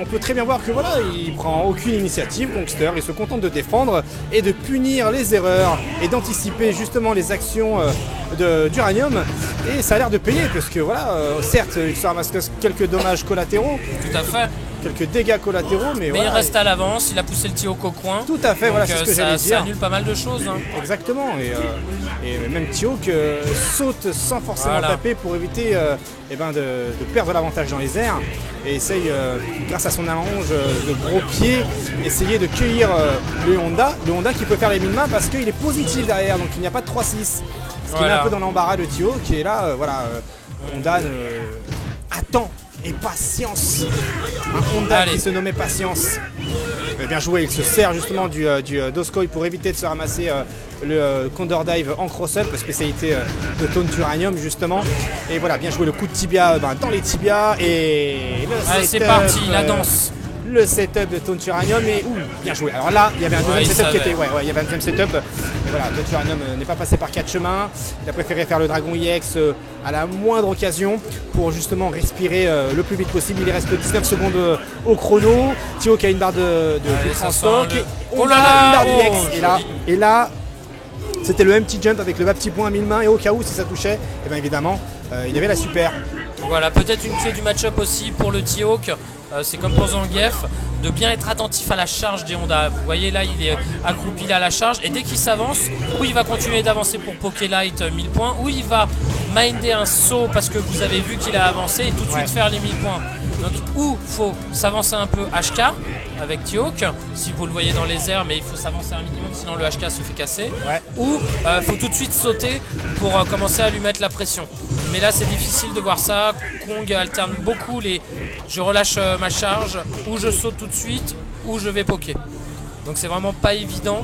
S2: On peut très bien voir que voilà, il prend aucune initiative, Kongster, il se contente de défendre et de punir les erreurs et d'anticiper justement les actions d'Uranium. Et ça a l'air de payer parce que voilà, certes, il se ramasse quelques dommages collatéraux.
S1: Tout à fait.
S2: quelques dégâts collatéraux, mais
S1: Mais
S2: voilà,
S1: il reste à l'avance, il a poussé le Tioc au coin.
S2: tout à fait,
S1: Donc,
S2: voilà, c'est ce que j'allais
S1: ça
S2: dire.
S1: annule pas mal de choses. Hein.
S2: Exactement, et même Tioc saute sans forcément
S1: Voilà.
S2: taper pour éviter de perdre l'avantage dans les airs et essaye, grâce à son allonge de gros pieds, essayer de cueillir le Honda qui peut faire les mille mains parce qu'il est positif derrière, donc il n'y a pas de 3-6. Ce qui met un peu dans l'embarras de Tio qui est là, Honda attend et patience. Un Honda qui se nommait patience. Bien joué, il se sert justement du Doskoi pour éviter de se ramasser le Condor Dive en cross-up, spécialité de Taunt Uranium justement. Et voilà, bien joué le coup de tibia dans les tibias et le
S1: c'est parti, la danse.
S2: Le setup de Taunt Uranium et bien joué. Alors là, il y avait un deuxième setup qui était. Il y avait un deuxième setup. Et voilà, Taunt Uranium n'est pas passé par 4 chemins. Il a préféré faire le Dragon EX à la moindre occasion pour justement respirer le plus vite possible. Il reste 19 secondes au chrono. Tio qui a une barre de transport.
S1: Oh là là,
S2: une barre d'EX. Et là, c'était le même petit jump avec le bas petit point à 1000 mains. Et au cas où, si ça touchait, et bien évidemment, il y avait la super.
S1: Voilà, peut-être une clé du match-up aussi pour le Tioc. C'est comme pour Zangief, de bien être attentif à la charge des Honda. Vous voyez là, il est accroupi là à la charge. Et dès qu'il s'avance, ou il va continuer d'avancer pour Pokélight 1000 points, ou il va minder un saut parce que vous avez vu qu'il a avancé et tout de suite faire les 1000 points. Donc, ou faut s'avancer un peu HK avec Tioc, si vous le voyez dans les airs, mais il faut s'avancer un minimum, sinon le HK se fait casser. Ou faut tout de suite sauter pour commencer à lui mettre la pression. Mais là, c'est difficile de voir ça. Kong alterne beaucoup les je relâche ma charge, ou je saute tout de suite, ou je vais poker. Donc c'est vraiment pas évident,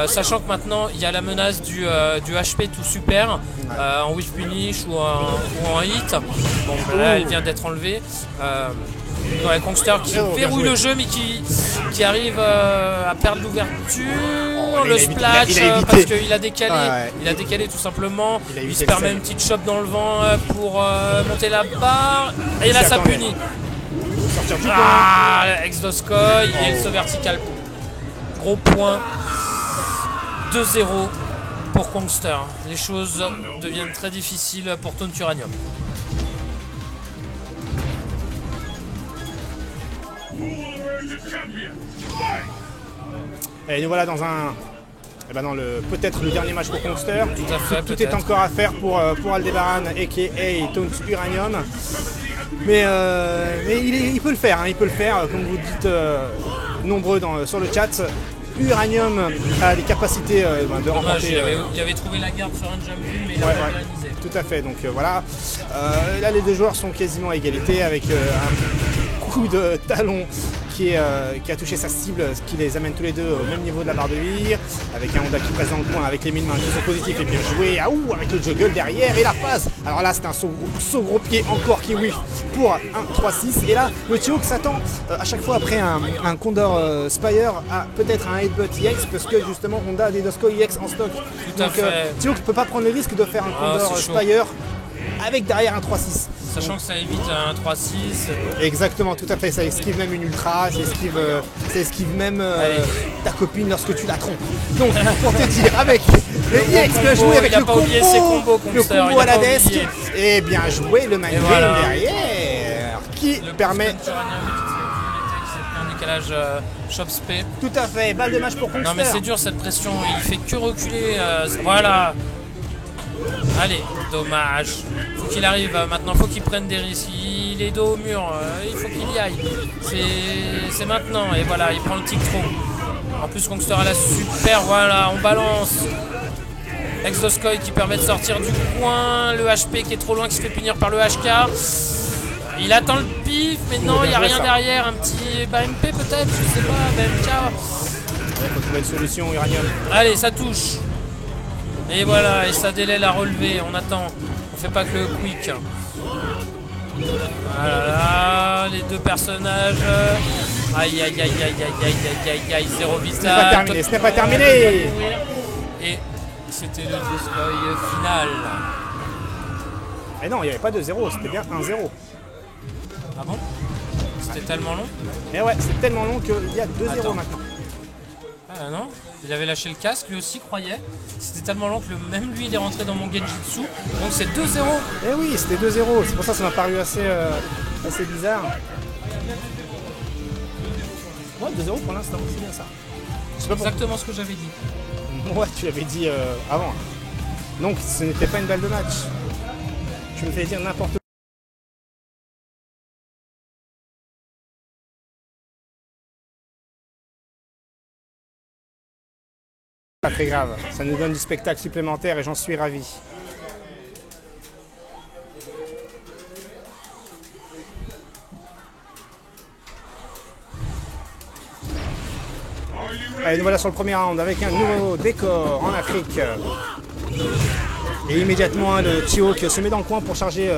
S1: sachant que maintenant il y a la menace du HP tout super en whiff punish ou en hit. Bon, là elle vient d'être enlevée. Kongster qui verrouille le jeu mais qui arrive à perdre l'ouverture, le splash parce qu'il a décalé, il a décalé tout simplement. Il se permet une petite chope dans le vent pour monter la barre et là ça punit. Ex-Doskoi et le saut vertical. Gros point, 2-0 pour Kongster. Les choses deviennent très difficiles pour Taunt Uranium.
S2: Et nous voilà dans peut-être le dernier match pour Kongster.
S1: Tout à fait,
S2: tout est encore à faire pour Aldebaran aka Taunt Uranium. Mais il peut le faire, il peut le faire, comme vous dites nombreux sur le chat. Uranium a des capacités de remporter.
S1: Il avait trouvé la garde sur un jump mais il a organisé.
S2: Tout à fait, donc voilà. Là les deux joueurs sont quasiment à égalité avec un coup de talon qui a touché sa cible, ce qui les amène tous les deux au même niveau de la barre de vie, avec un Honda qui presse dans le coin, avec les 1000 mains qui sont positifs et bien joué, avec le juggle derrière et la phase. Alors là c'est un saut gros pied encore qui whiff pour un 3-6 et là le Tioc s'attend à chaque fois après un Condor Spire à peut-être un headbutt EX parce que justement Honda a des Doskoi EX en stock. Donc Tioc ne peut pas prendre le risque de faire un Condor Spire avec derrière un 3-6.
S1: Sachant que ça évite un 3-6.
S2: Exactement, tout à fait. Ça esquive même une ultra, ça esquive même ta copine lorsque tu la trompes. Donc, pour te dire, avec le EX bien joué, avec le combo à la desk, et bien joué le mind game derrière, qui permet...
S1: un décalage shop spé.
S2: Tout à fait, balle de match pour Kongster.
S1: Non mais c'est dur cette pression, il fait que reculer. Voilà. Allez, dommage. Faut qu'il arrive maintenant, faut qu'il prenne des risques. Il est dos au mur, il faut qu'il y aille. C'est maintenant, et voilà, il prend le tic trop. En plus, Kongster a la super, voilà, on balance. Ex-Doskoi qui permet de sortir du coin. Le HP qui est trop loin, qui se fait punir par le HK. Il attend le pif, mais non, il n'y a rien derrière. Un petit MP peut-être, je sais pas, BMK.
S2: Il faut trouver une solution, Uranium.
S1: Allez, ça touche. Et voilà, et ça délaie la relevée, on attend, on fait pas que le quick. Voilà, les deux personnages. Aïe aïe aïe aïe aïe aïe aïe aïe, zéro visage.
S2: Ce n'est pas terminé.
S1: Et c'était le Doskoi final.
S2: Et non, il n'y avait pas de 0, c'était bien 1-0.
S1: Ah bon? C'était tellement long?
S2: Et ouais, c'est tellement long qu'il y a 2-0 maintenant.
S1: Ah non, il avait lâché le casque, lui aussi croyait. C'était tellement long que même lui il est rentré dans mon Genjutsu. Donc c'est 2-0.
S2: Eh oui, c'était 2-0. C'est pour ça que ça m'a paru assez bizarre. Ouais, 2-0 pour l'instant, c'est bien ça. Je sais pas pourquoi.
S1: Exactement ce que j'avais dit.
S2: Ouais, tu l'avais dit avant. Donc, ce n'était pas une balle de match. Tu me fais dire n'importe quoi. Pas très grave. Ça nous donne du spectacle supplémentaire et j'en suis ravi. Allez, nous voilà sur le premier round avec un nouveau décor en Afrique. Et immédiatement, le T-Hawk se met dans le coin pour charger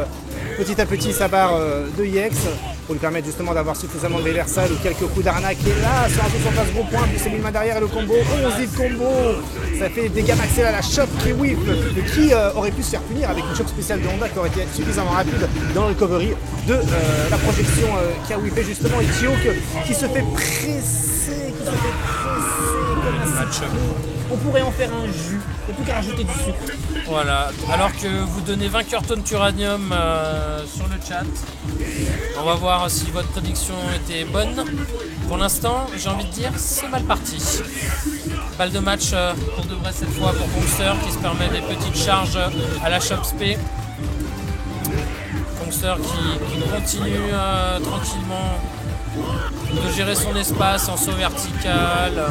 S2: petit à petit sa barre de IX pour lui permettre justement d'avoir suffisamment de reversal ou quelques coups d'arnaque. Et là, sur un coup sur face, gros point, puis c'est mis le main derrière et le combo, 11 hits combo. Ça fait des dégâts maxés à la choc qui whip, qui aurait pu se faire punir avec une choc spéciale de Honda qui aurait été suffisamment rapide dans le recovery de la projection qui a whippé justement. Et T-Hawk qui se fait presser, comme un match. On pourrait en faire un jus, il n'y a plus qu'à rajouter du sucre.
S1: Voilà, alors que vous donnez vainqueur Taunt Uranium sur le chat. On va voir si votre prédiction était bonne. Pour l'instant, j'ai envie de dire, c'est mal parti. Balle de match pour de vrai cette fois pour Kongster qui se permet des petites charges à la Shop Spé. Kongster qui continue tranquillement de gérer son espace en saut vertical.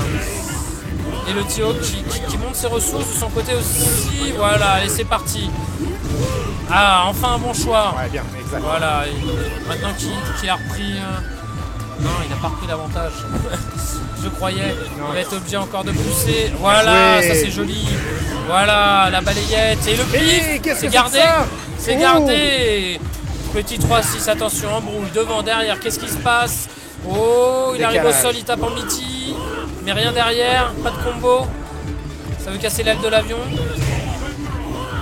S1: Et le T-Hawk qui monte ses ressources de son côté aussi. Voilà, et c'est parti. Ah, enfin un bon choix.
S2: Ouais, bien, exact.
S1: Voilà, et maintenant qu'il a repris... Non, il n'a pas repris l'avantage. Je croyais. Il va être obligé encore de pousser. Voilà, ça c'est joli. Voilà, la balayette. Et le pif, c'est gardé. C'est gardé. Petit 3-6, attention, embrouille. Devant, derrière, qu'est-ce qui se passe? Oh, il arrive au sol, il tape en miti. Mais rien derrière, pas de combo. Ça veut casser l'aile de l'avion.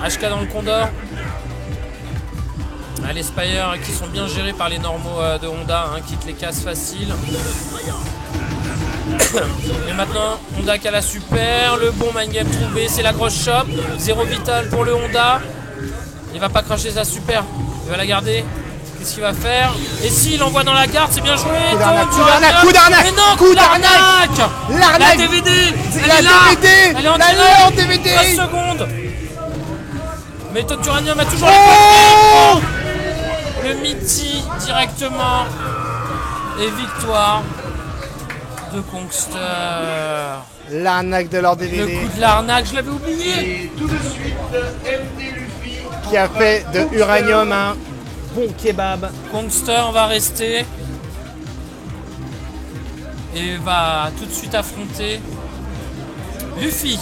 S1: HK dans le Condor. Ah, les Spire qui sont bien gérés par les normaux de Honda, qui te les cassent facile. Et maintenant, Honda qui a la super. Le bon mind game trouvé, c'est la grosse shop. 0 vital pour le Honda. Il va pas cracher sa super. Il va la garder. Qu'est-ce qu'il va faire? Et s'il envoie dans la garde, c'est bien joué.
S2: Coup d'arnaque, coup d'arnaque.
S1: Mais non,
S2: coup d'arnaque.
S1: La DVD. Elle est là. Elle est en DVD. 13 secondes. Mais Taunt Uranium a toujours le Mitty directement. Et victoire de Kongster.
S2: L'arnaque de leur DVD.
S1: Le coup de l'arnaque, je l'avais oublié.
S3: Et tout de suite, MD Luffy.
S2: Qui a fait de Uranium un bon kebab.
S1: Kongster va rester. Et va tout de suite affronter Luffy.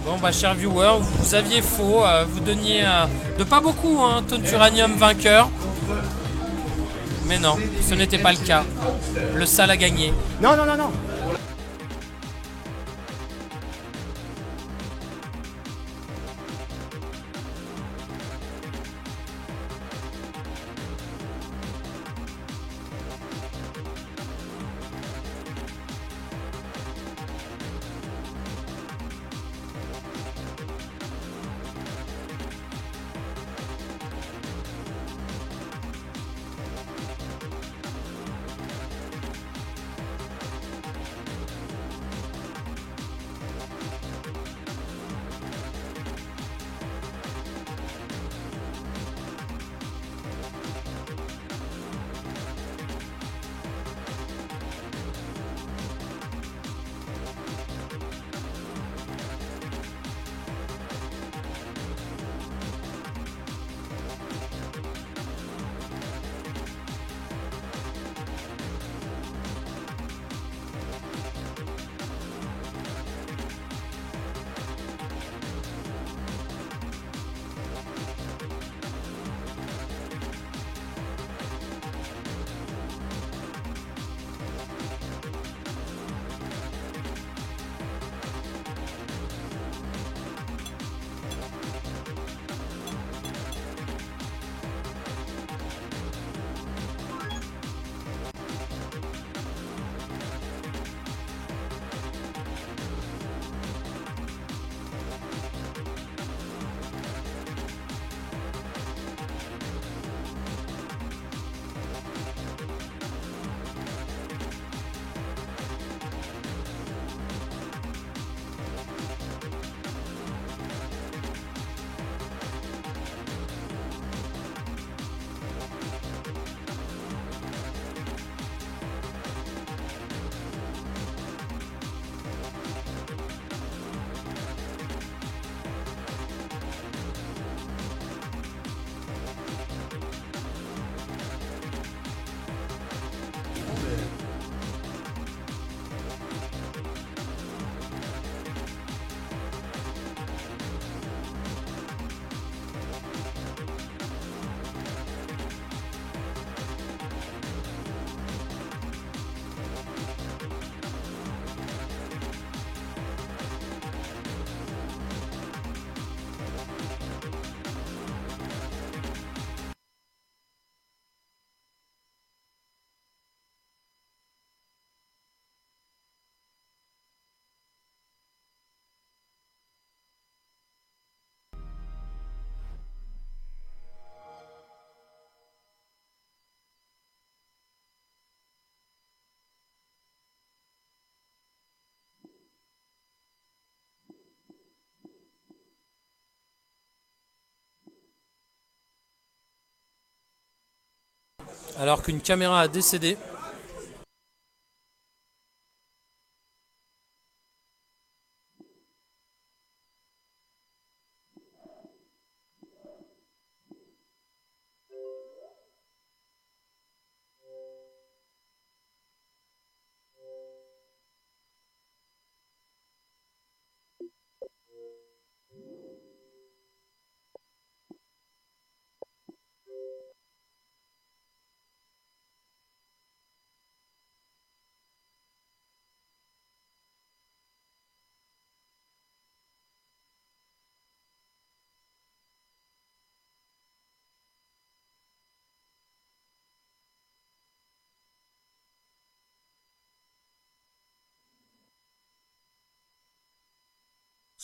S1: Bon bah chers viewers, vous aviez faux, vous donniez de pas beaucoup Taunt Uranium vainqueur. Mais non, ce n'était pas le cas. Le sale a gagné.
S2: Non, non, non, non.
S1: Alors qu'une caméra a décédé.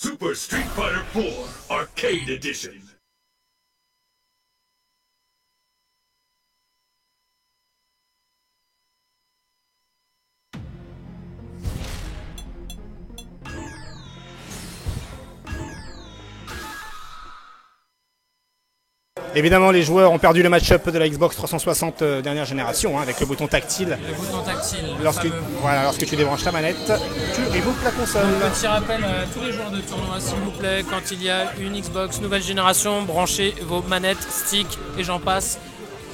S4: Super Street Fighter 4 Arcade Edition.
S2: Évidemment, les joueurs ont perdu le match-up de la Xbox 360 dernière génération, hein, avec le bouton tactile.
S1: Le bouton tactile.
S2: Lorsque tu débranches ta manette, tu rebootes la console.
S1: Petit rappel à tous les joueurs de tournoi, s'il vous plaît, quand il y a une Xbox nouvelle génération, branchez vos manettes, sticks et j'en passe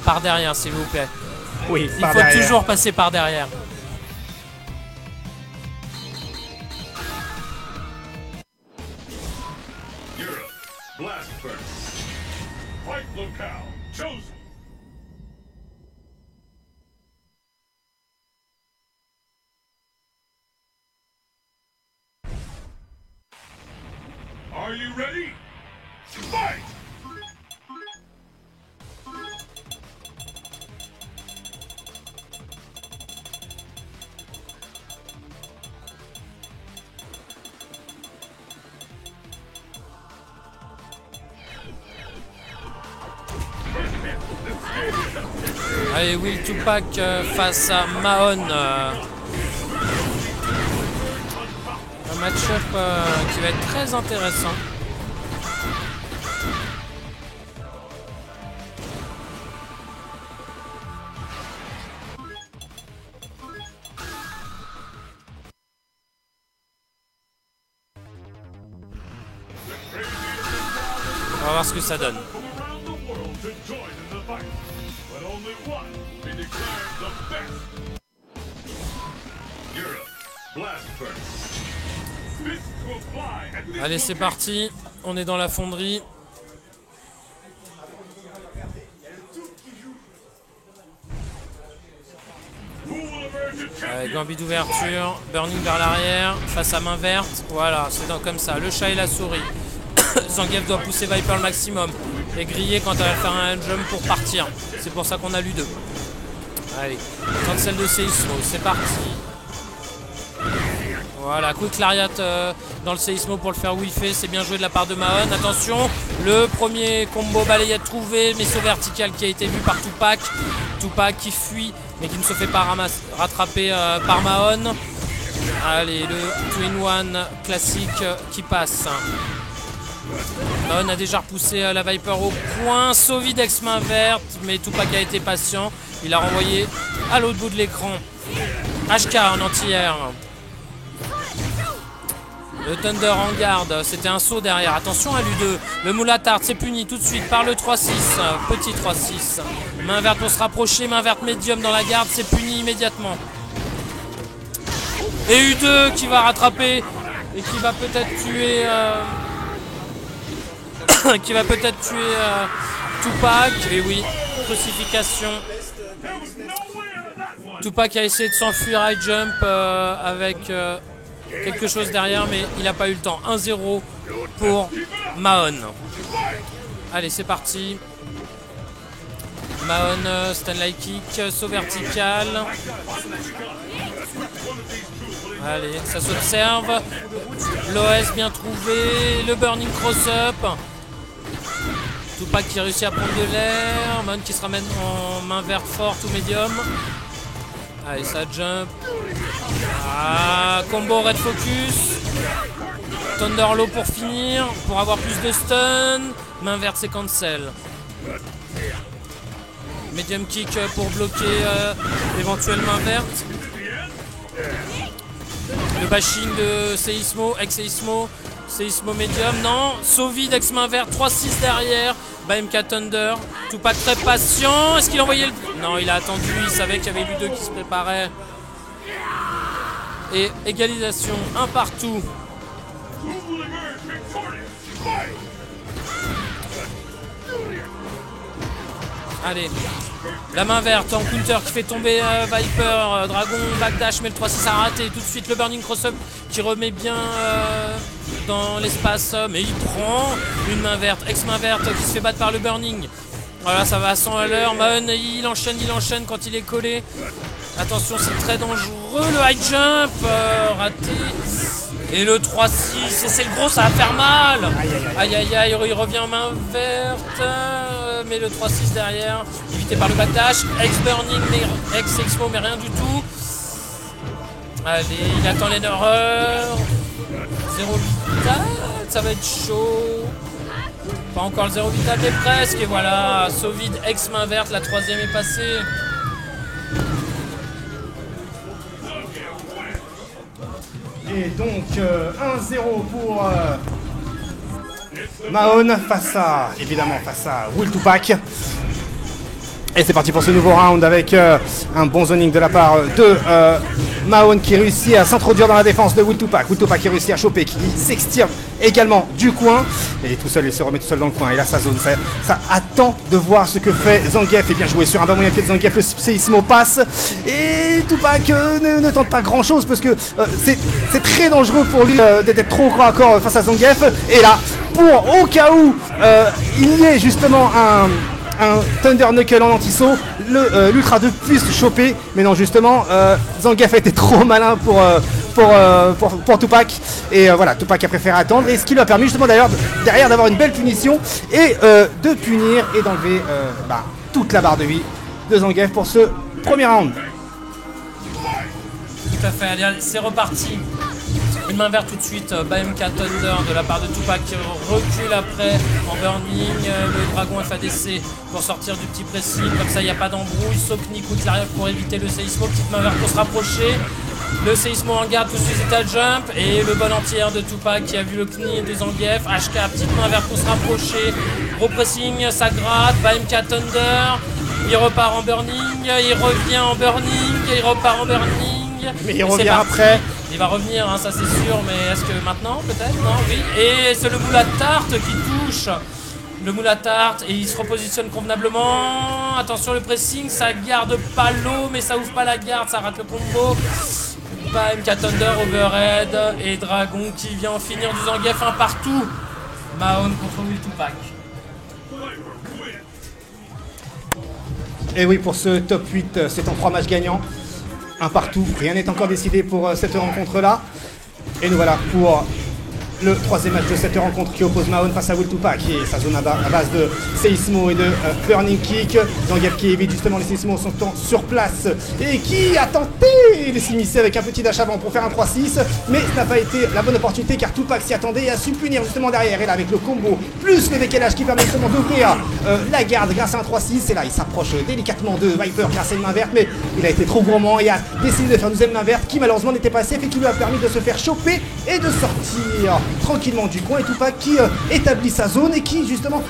S1: par derrière, s'il vous plaît.
S2: Oui,
S1: Il faut toujours passer par derrière.
S4: Europe, blast first. Fight locale chosen. Are you ready? Fight!
S1: Allez, Will Tupac face à Mahon. Un match-up qui va être très intéressant. On va voir ce que ça donne.
S4: Around the world to join in the fight, but only one will be declared the best. Europe, blast first. Fists will fly at this
S1: Allez, c'est parti. On est dans la fonderie.
S4: Who will emerge a champion?
S1: Gambit d'ouverture, burning vers l'arrière, face à main verte. Voilà, c'est comme ça. Le chat et la souris. Zangief doit pousser Viper le maximum et griller quand elle va faire un jump pour partir. C'est pour ça qu'on a lu 2. Allez, cancel de Seismo, c'est parti. Voilà, quick lariat dans le Seismo pour le faire whiffer. C'est bien joué de la part de Mahon. Attention, le premier combo balayette trouvé, mais saut vertical qui a été vu par Tupac. Tupac qui fuit, mais qui ne se fait pas rattraper par Mahon. Allez, le Twin One classique qui passe. Mahon a déjà repoussé la Viper au point. Sovidex main verte, mais Tupac a été patient. Il a renvoyé à l'autre bout de l'écran. HK en anti-air. Le Thunder en garde, c'était un saut derrière. Attention à l'U2. Le Moulatard, c'est puni tout de suite par le 3-6. Petit 3-6. Main verte pour se rapprocher. Main verte médium dans la garde, c'est puni immédiatement. Et U2 qui va rattraper et qui va peut-être tuer... Tupac. Et oui, crucifixion. Tupac a essayé de s'enfuir high jump avec quelque chose derrière, mais il n'a pas eu le temps. 1-0 pour Mahon. Allez, c'est parti. Mahon, Stanley kick, saut vertical. Allez, ça s'observe. L'OS bien trouvé. Le burning cross-up. Tupac qui réussit à prendre de l'air. Mahon qui se ramène en main verte forte ou médium. Allez, ça jump. Ah, combo red focus. Thunderlow pour finir. Pour avoir plus de stun. Main verte, c'est cancel. Medium kick pour bloquer éventuellement verte. Le bashing de Seismo, ex-Seismo. Seismo medium, non. Sovid ex main verte, 3-6 derrière. BMK Thunder. Tupac très patient. Est-ce qu'il envoyait le... Non, il a attendu. Il savait qu'il y avait Ludo qui se préparait. Et égalisation, un partout. Allez, la main verte en counter qui fait tomber Viper, Dragon, backdash, mais le 3-6 a raté. Tout de suite le Burning Cross-Up qui remet bien dans l'espace, mais il prend une main verte, ex-main verte qui se fait battre par le Burning. Voilà, ça va à 100 à l'heure. Mahon, il enchaîne quand il est collé. Attention, c'est très dangereux, le high jump, raté. Et le 3-6, et c'est le gros, ça va faire mal. Aïe aïe aïe, il revient en main verte, mais le 3-6 derrière, évité par le backdash, ex-burning, ex-expo, mais rien du tout. Allez, il attend l'erreur. 0 vital, ça va être chaud. Pas encore le 0 vital, mais presque. Et voilà, Sovid, ex-main verte, la troisième est passée.
S2: Et donc 1-0 pour Mahon face à Will Tupac. Et c'est parti pour ce nouveau round avec un bon zoning de la part de Mahon qui réussit à s'introduire dans la défense de Will Tupac. Will Tupac qui réussit à choper, qui s'extirpe également du coin. Et tout seul, il se remet tout seul dans le coin. Et là, sa zone, ça attend de voir ce que fait Zangief. Et bien joué sur un bas moyen pied de Zangief, le Seismo passe. Et Tupac ne tente pas grand chose parce que c'est très dangereux pour lui d'être trop corps à corps face à Zangief. Et là, pour au cas où il y ait justement un Thunder Knuckle en anti-saut, l'Ultra 2 puisse choper, mais non justement Zangief a été trop malin pour Tupac, et voilà, Tupac a préféré attendre, et ce qui lui a permis justement d'ailleurs derrière d'avoir une belle punition et de punir et d'enlever toute la barre de vie de Zangief pour ce premier round.
S1: Tout à fait, allez, c'est reparti. Une main verte tout de suite, BMK Thunder de la part de Tupac qui recule après en burning, le dragon FADC pour sortir du petit pressing, comme ça il n'y a pas d'embrouille, Sokni coûte l'arrière pour éviter le Seismo, petite main verte pour se rapprocher, le Seismo en garde tout de suite état jump, et le bon entière de Tupac qui a vu le knie de Zangief, HK, petite main verte pour se rapprocher, gros pressing, ça gratte, BMK Thunder, il repart en burning, il revient en burning, il repart en burning,
S2: mais il revient après.
S1: Il va revenir, hein, ça c'est sûr, mais est-ce que maintenant peut-être? Non, oui. Et c'est le moule à tarte qui touche. Le moule à tarte et il se repositionne convenablement. Attention le pressing, ça garde pas l'eau, mais ça ouvre pas la garde, ça rate le combo. MK Thunder, overhead et Dragon qui vient en finir du Zangief un partout. Mahon contre Will Tupac.
S2: Et oui, pour ce top 8, c'est en 3 matchs gagnants. Un partout, rien n'est encore décidé pour cette rencontre-là. Et nous voilà pour le troisième match de cette rencontre qui oppose Mahon face à Will Tupac et sa zone à base de Seismo et de Burning Kick. Zangief qui évite justement les Seismo son temps sur place et qui a tenté de s'immiscer avec un petit dash avant pour faire un 3-6, mais ce n'a pas été la bonne opportunité car Tupac s'y attendait et a su punir justement derrière. Et là avec le combo plus le décalage qui permet justement d'ouvrir la garde grâce à un 3-6, et là il s'approche délicatement de Viper grâce à une main verte, mais il a été trop gourmand et a décidé de faire une deuxième main verte qui malheureusement n'était pas safe et qui lui a permis de se faire choper et de sortir tranquillement du coin. Et Tupac qui établit sa zone et qui justement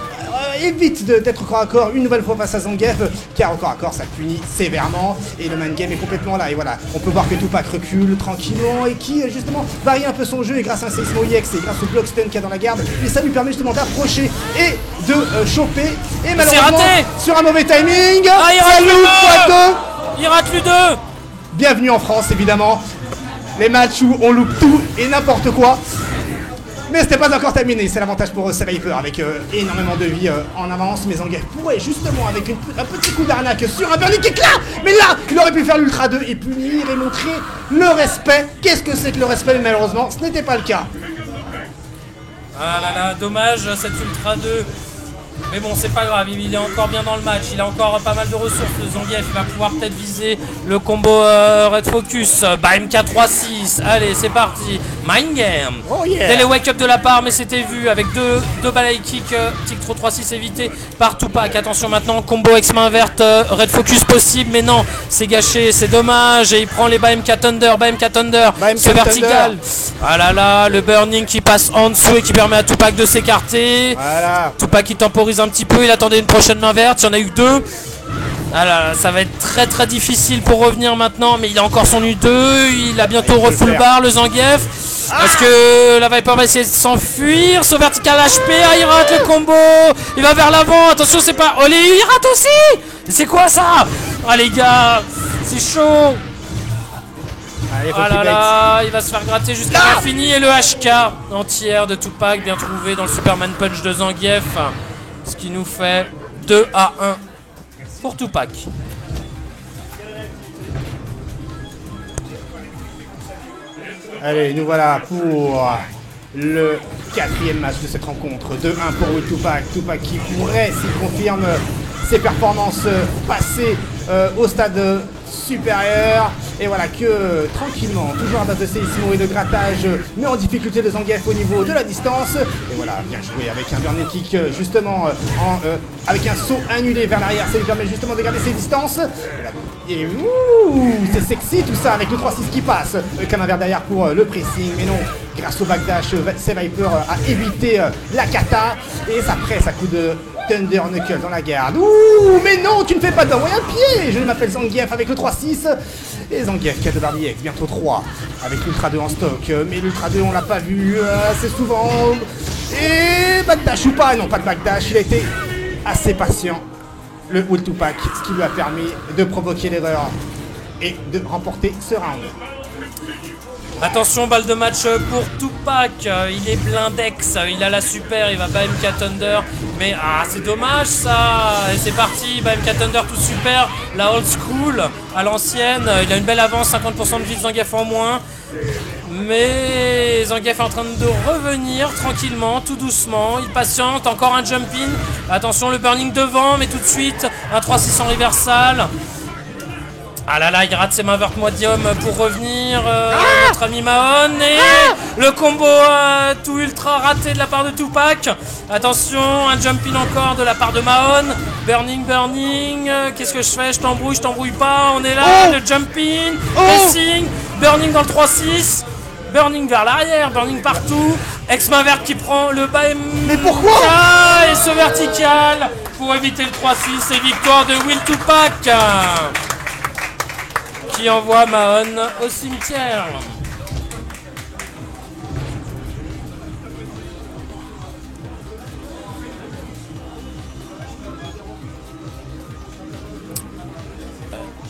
S2: évite d'être corps à corps une nouvelle fois face à Zangief, car au corps à corps ça punit sévèrement et le man game est complètement là. Et voilà, on peut voir que Tupac recule tranquillement et qui justement varie un peu son jeu, et grâce à un Seismo EX et grâce au block stun qu'il y a dans la garde, et ça lui permet justement d'approcher et de choper. Et malheureusement sur un mauvais timing,
S1: il rate le 2.
S2: Bienvenue en France évidemment, les matchs où on loupe tout et n'importe quoi. Mais c'était pas encore terminé, c'est l'avantage pour Viper avec énormément de vie en avance. Mais Zangief pourrait justement avec un petit coup d'arnaque sur un burning kick là. Mais là, il aurait pu faire l'Ultra 2 et punir et montrer le respect. Qu'est-ce que c'est que le respect? Mais malheureusement, ce n'était pas le cas.
S1: Ah là là, dommage cette Ultra 2 Mais bon, c'est pas grave, il est encore bien dans le match, il a encore pas mal de ressources. Le Zangief, il va pouvoir peut-être viser le combo Red Focus. Bah, MK3-6, allez, c'est parti. Mind Game.
S2: Oh yeah.
S1: Dès les wake-up de la part, mais c'était vu avec deux balai kick. Tic-Tro 3-6 évité par Tupac. Attention maintenant, combo ex-main verte, Red Focus possible, mais non, c'est gâché, c'est dommage. Et il prend les bas MK Thunder, ce vertical. Ah là là, le Burning qui passe en dessous et qui permet à Tupac de s'écarter.
S2: Voilà.
S1: Tupac qui temporise un petit peu, il attendait une prochaine main verte, il y en a eu deux. Ah là là, ça va être très très difficile pour revenir maintenant, mais il a encore son U2, il a bientôt refull bar le Zangief. Est-ce que la Viper va essayer de s'enfuir? Son vertical HP, ah, il rate le combo. Il va vers l'avant, attention c'est pas... Oh, il rate aussi. C'est quoi ça? Ah les gars, c'est chaud.
S2: Allez,
S1: Ah là là, il va se faire gratter jusqu'à l'infini. Et le HK entière de Tupac, bien trouvé dans le Superman Punch de Zangief. Ce qui nous fait 2-1 pour Tupac.
S2: Allez, nous voilà pour le 4e match de cette rencontre. 2-1 pour Will Tupac. Tupac qui pourrait, s'il confirme ses performances passées au stade supérieur. Et voilà que tranquillement, toujours à base de séismo et de grattage, met en difficulté le Zangief au niveau de la distance. Et voilà, bien joué avec un burning kick justement avec un saut annulé vers l'arrière. Ça lui permet justement de garder ses distances. Et ouh, c'est sexy tout ça avec le 3-6 qui passe. Comme un verre derrière pour le pressing. Mais non, grâce au backdash, c'est Viper a évité la kata. Et ça presse à coup de Thunder Knuckle dans la garde. Ouh, mais non, tu ne fais pas d'envoyer un pied. Je m'appelle Zangief avec le 3-6. Et Zangief qui a de Barbie X, bientôt 3 avec l'Ultra 2 en stock. Mais l'Ultra 2 on l'a pas vu assez souvent. Et backdash ou pas? Non, pas de backdash, il a été assez patient. Le Will Tupac, ce qui lui a permis de provoquer l'erreur et de remporter ce round.
S1: Attention, balle de match pour Tupac. Il est blindex, il a la super, il va bas MK Thunder. Mais c'est dommage ça. Et c'est parti, bas MK Thunder tout super. La old school à l'ancienne. Il a une belle avance, 50% de vie de Zangief en moins. Mais Zangief est en train de revenir tranquillement, tout doucement. Il patiente, encore un jump in. Attention, le burning devant, mais tout de suite, un 3-6 en reversal. Ah là là, il rate ses mains vert medium pour revenir. Notre ami Mahon. Et le combo tout ultra raté de la part de Tupac. Attention, un jump in encore de la part de Mahon. Burning. Qu'est-ce que je fais? Je t'embrouille pas. On est là, le jump in. Pressing. Burning dans le 3-6. Burning vers l'arrière, burning partout. Ex-main verte qui prend le bas.
S2: Mais pourquoi?
S1: Et ce vertical pour éviter le 3-6 et victoire de Will Tupac qui envoie Mahon au cimetière.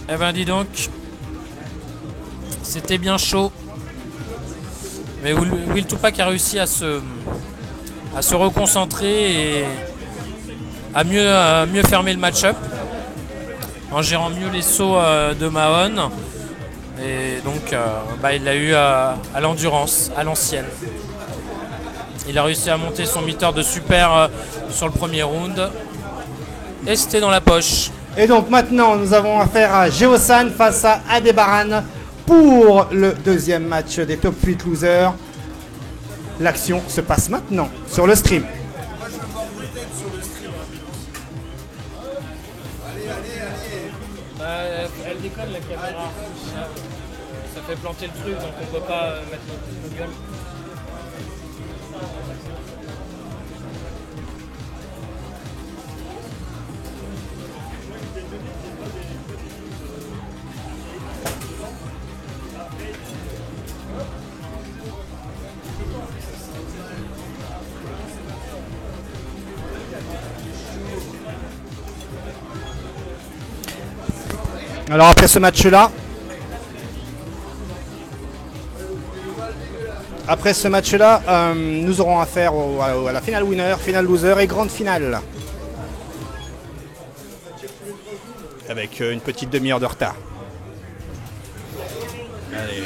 S1: Eh ben dis donc, c'était bien chaud. Mais Will Tupac a réussi à se reconcentrer et à mieux fermer le match-up en gérant mieux les sauts de Mahon. Et donc il l'a eu à l'endurance, à l'ancienne. Il a réussi à monter son meter de super sur le premier round. Et c'était dans la poche.
S2: Et donc maintenant, nous avons affaire à Geosan face à Adebaran pour le deuxième match des Top 8 Losers. L'action se passe maintenant sur le stream.
S1: Elle déconne la caméra. Ça fait planter le truc, donc on peut pas mettre notre gueule.
S2: Alors après ce match-là, nous aurons affaire à la finale winner, finale loser et grande finale. Avec une petite demi-heure de retard. Allez.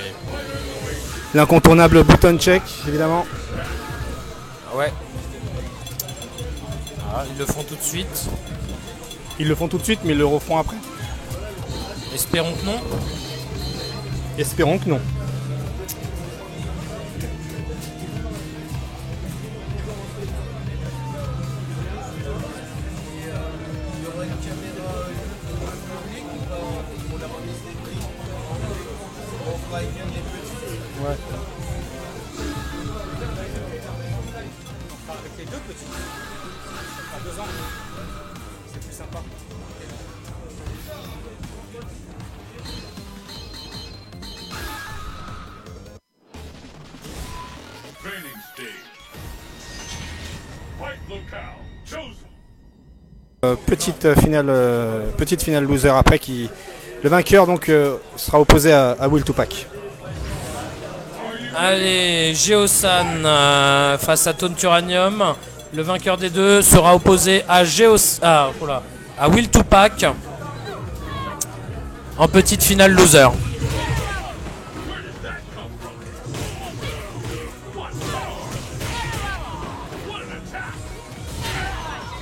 S2: L'incontournable button check, évidemment.
S1: Ouais. Ah, ils le font tout de suite.
S2: Ils le font tout de suite, mais ils le referont après.
S1: Espérons que non.
S2: Espérons que non. Ouais. Avec les deux petits. Ça fera 2 ans. C'est plus sympa.
S4: Training stage. Fight locale chosen.
S2: Petite finale loser après qui le vainqueur donc sera opposé à Will Tupac.
S1: Allez, Geosan face à Tonturanium. Le vainqueur des deux sera opposé à à Will Tupac en petite finale loser.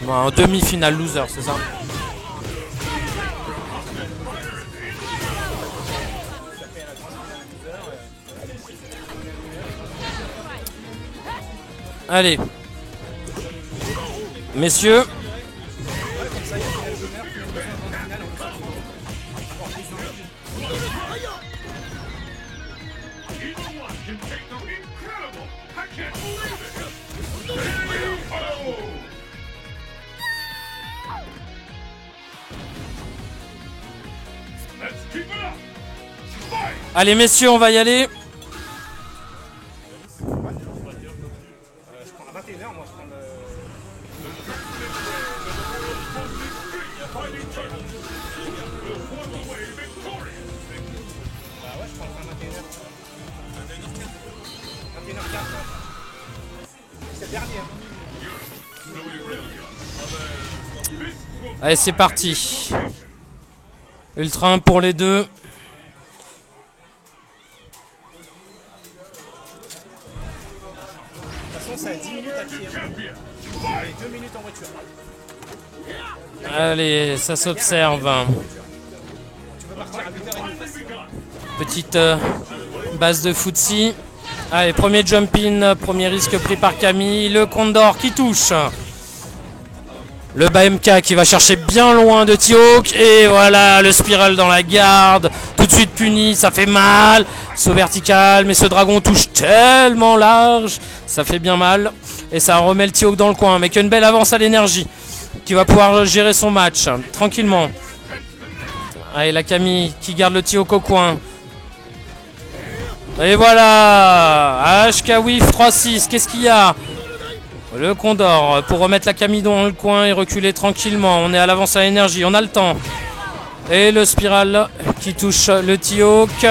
S1: Bon, en demi-finale loser, c'est ça? Allez, messieurs, allez messieurs, on va y aller. Allez, c'est parti. Ultra 1 pour les deux.
S2: De toute façon, ça a 10 minutes à pied. Et 2 minutes en voiture.
S1: Allez, ça s'observe.
S2: Tu peux partir à 8h30.
S1: Petite base de footsie. Allez, premier jump-in, premier risque pris par Camille. Le Condor qui touche. Le BMK qui va chercher bien loin de T-Hawk. Et voilà, le Spiral dans la garde. Tout de suite puni, ça fait mal. Saut vertical, mais ce dragon touche tellement large. Ça fait bien mal. Et ça remet le T-Hawk dans le coin. Mais qu'une belle avance à l'énergie. Qui va pouvoir gérer son match tranquillement. Allez, la Camille qui garde le T-Hawk au coin. Et voilà, HK Whiff 3-6, qu'est-ce qu'il y a? Le Condor pour remettre la Camille dans le coin et reculer tranquillement. On est à l'avance à énergie, on a le temps. Et le Spiral qui touche le T-Hawk.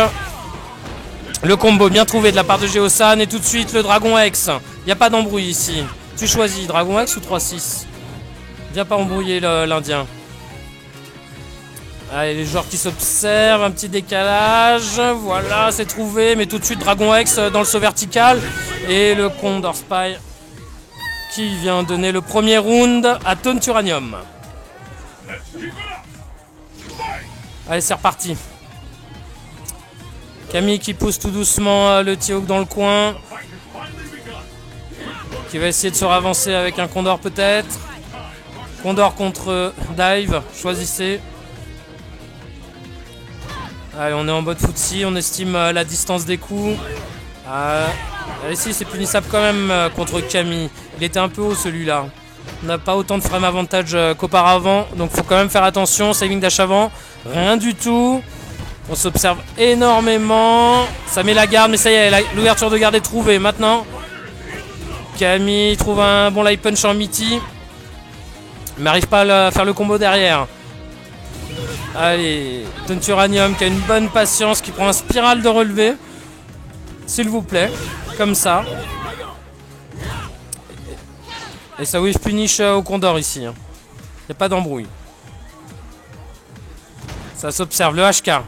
S1: Le combo bien trouvé de la part de Geosan. Et tout de suite le Dragon X. Il n'y a pas d'embrouille ici. Tu choisis Dragon X ou 3-6? Viens pas embrouiller l'Indien. Allez, les joueurs qui s'observent, un petit décalage, voilà, c'est trouvé, mais tout de suite Dragon X dans le saut vertical, et le Condor Spy qui vient donner le premier round à Tonturanium. Allez, c'est reparti. Camille qui pousse tout doucement le T-Hawk dans le coin, qui va essayer de se ravancer avec un Condor peut-être. Condor contre Dive, choisissez. Allez, on est en mode footsie, on estime la distance des coups. Allez, si, c'est punissable quand même contre Camille. Il était un peu haut celui-là. On n'a pas autant de frame avantage qu'auparavant, donc faut quand même faire attention. Saving dash avant, rien du tout. On s'observe énormément. Ça met la garde, mais ça y est, l'ouverture de garde est trouvée. Maintenant, Camille trouve un bon light punch en miti, mais n'arrive pas à faire le combo derrière. Allez, Tonturanium qui a une bonne patience, qui prend un spiral de relevé. S'il vous plaît, comme ça. Et ça whiff punish au Condor ici. Il n'y a pas d'embrouille. Ça s'observe, le HK.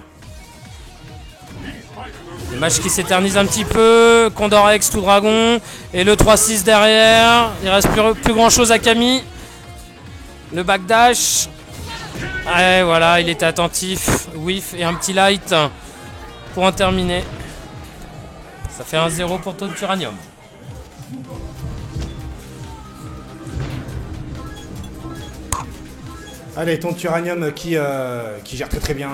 S1: Le match qui s'éternise un petit peu. Condor X tout dragon. Et le 3-6 derrière. Il reste plus grand chose à Camille. Le backdash. Ouais, voilà, il était attentif. Whiff et un petit light pour en terminer. Ça fait 1-0 pour Taunt Uranium.
S2: Allez, Taunt Uranium qui gère très bien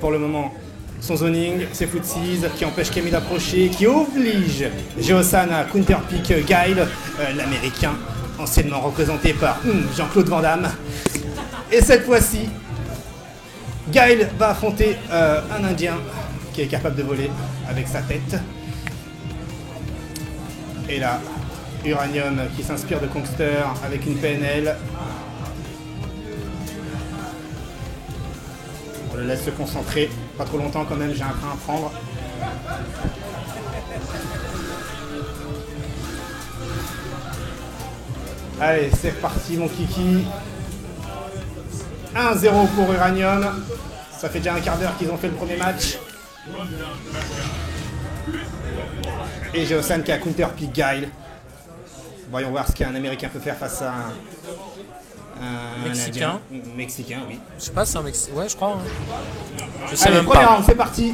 S2: pour le moment son zoning, ses footsies, qui empêche Camille d'approcher, qui oblige Geosan à counterpick Guile, l'américain, anciennement représenté par Jean-Claude Van Damme. Et cette fois-ci, Guile va affronter un Indien qui est capable de voler avec sa tête. Et là, Uranium qui s'inspire de Kongster avec une PNL. On le laisse se concentrer, pas trop longtemps quand même, j'ai un train à prendre. Allez, c'est reparti mon kiki. 1-0 pour Uranium. Ça fait déjà un quart d'heure qu'ils ont fait le premier match. Et Geosan qui a counterpick Guile. Voyons voir ce qu'un Américain peut faire face à un
S1: Mexicain.
S2: Mexicain, oui.
S1: Je sais pas, c'est un Mexicain. Ouais, je crois. Hein. Je sais
S2: Allez,
S1: même
S2: premier
S1: pas.
S2: round, c'est parti.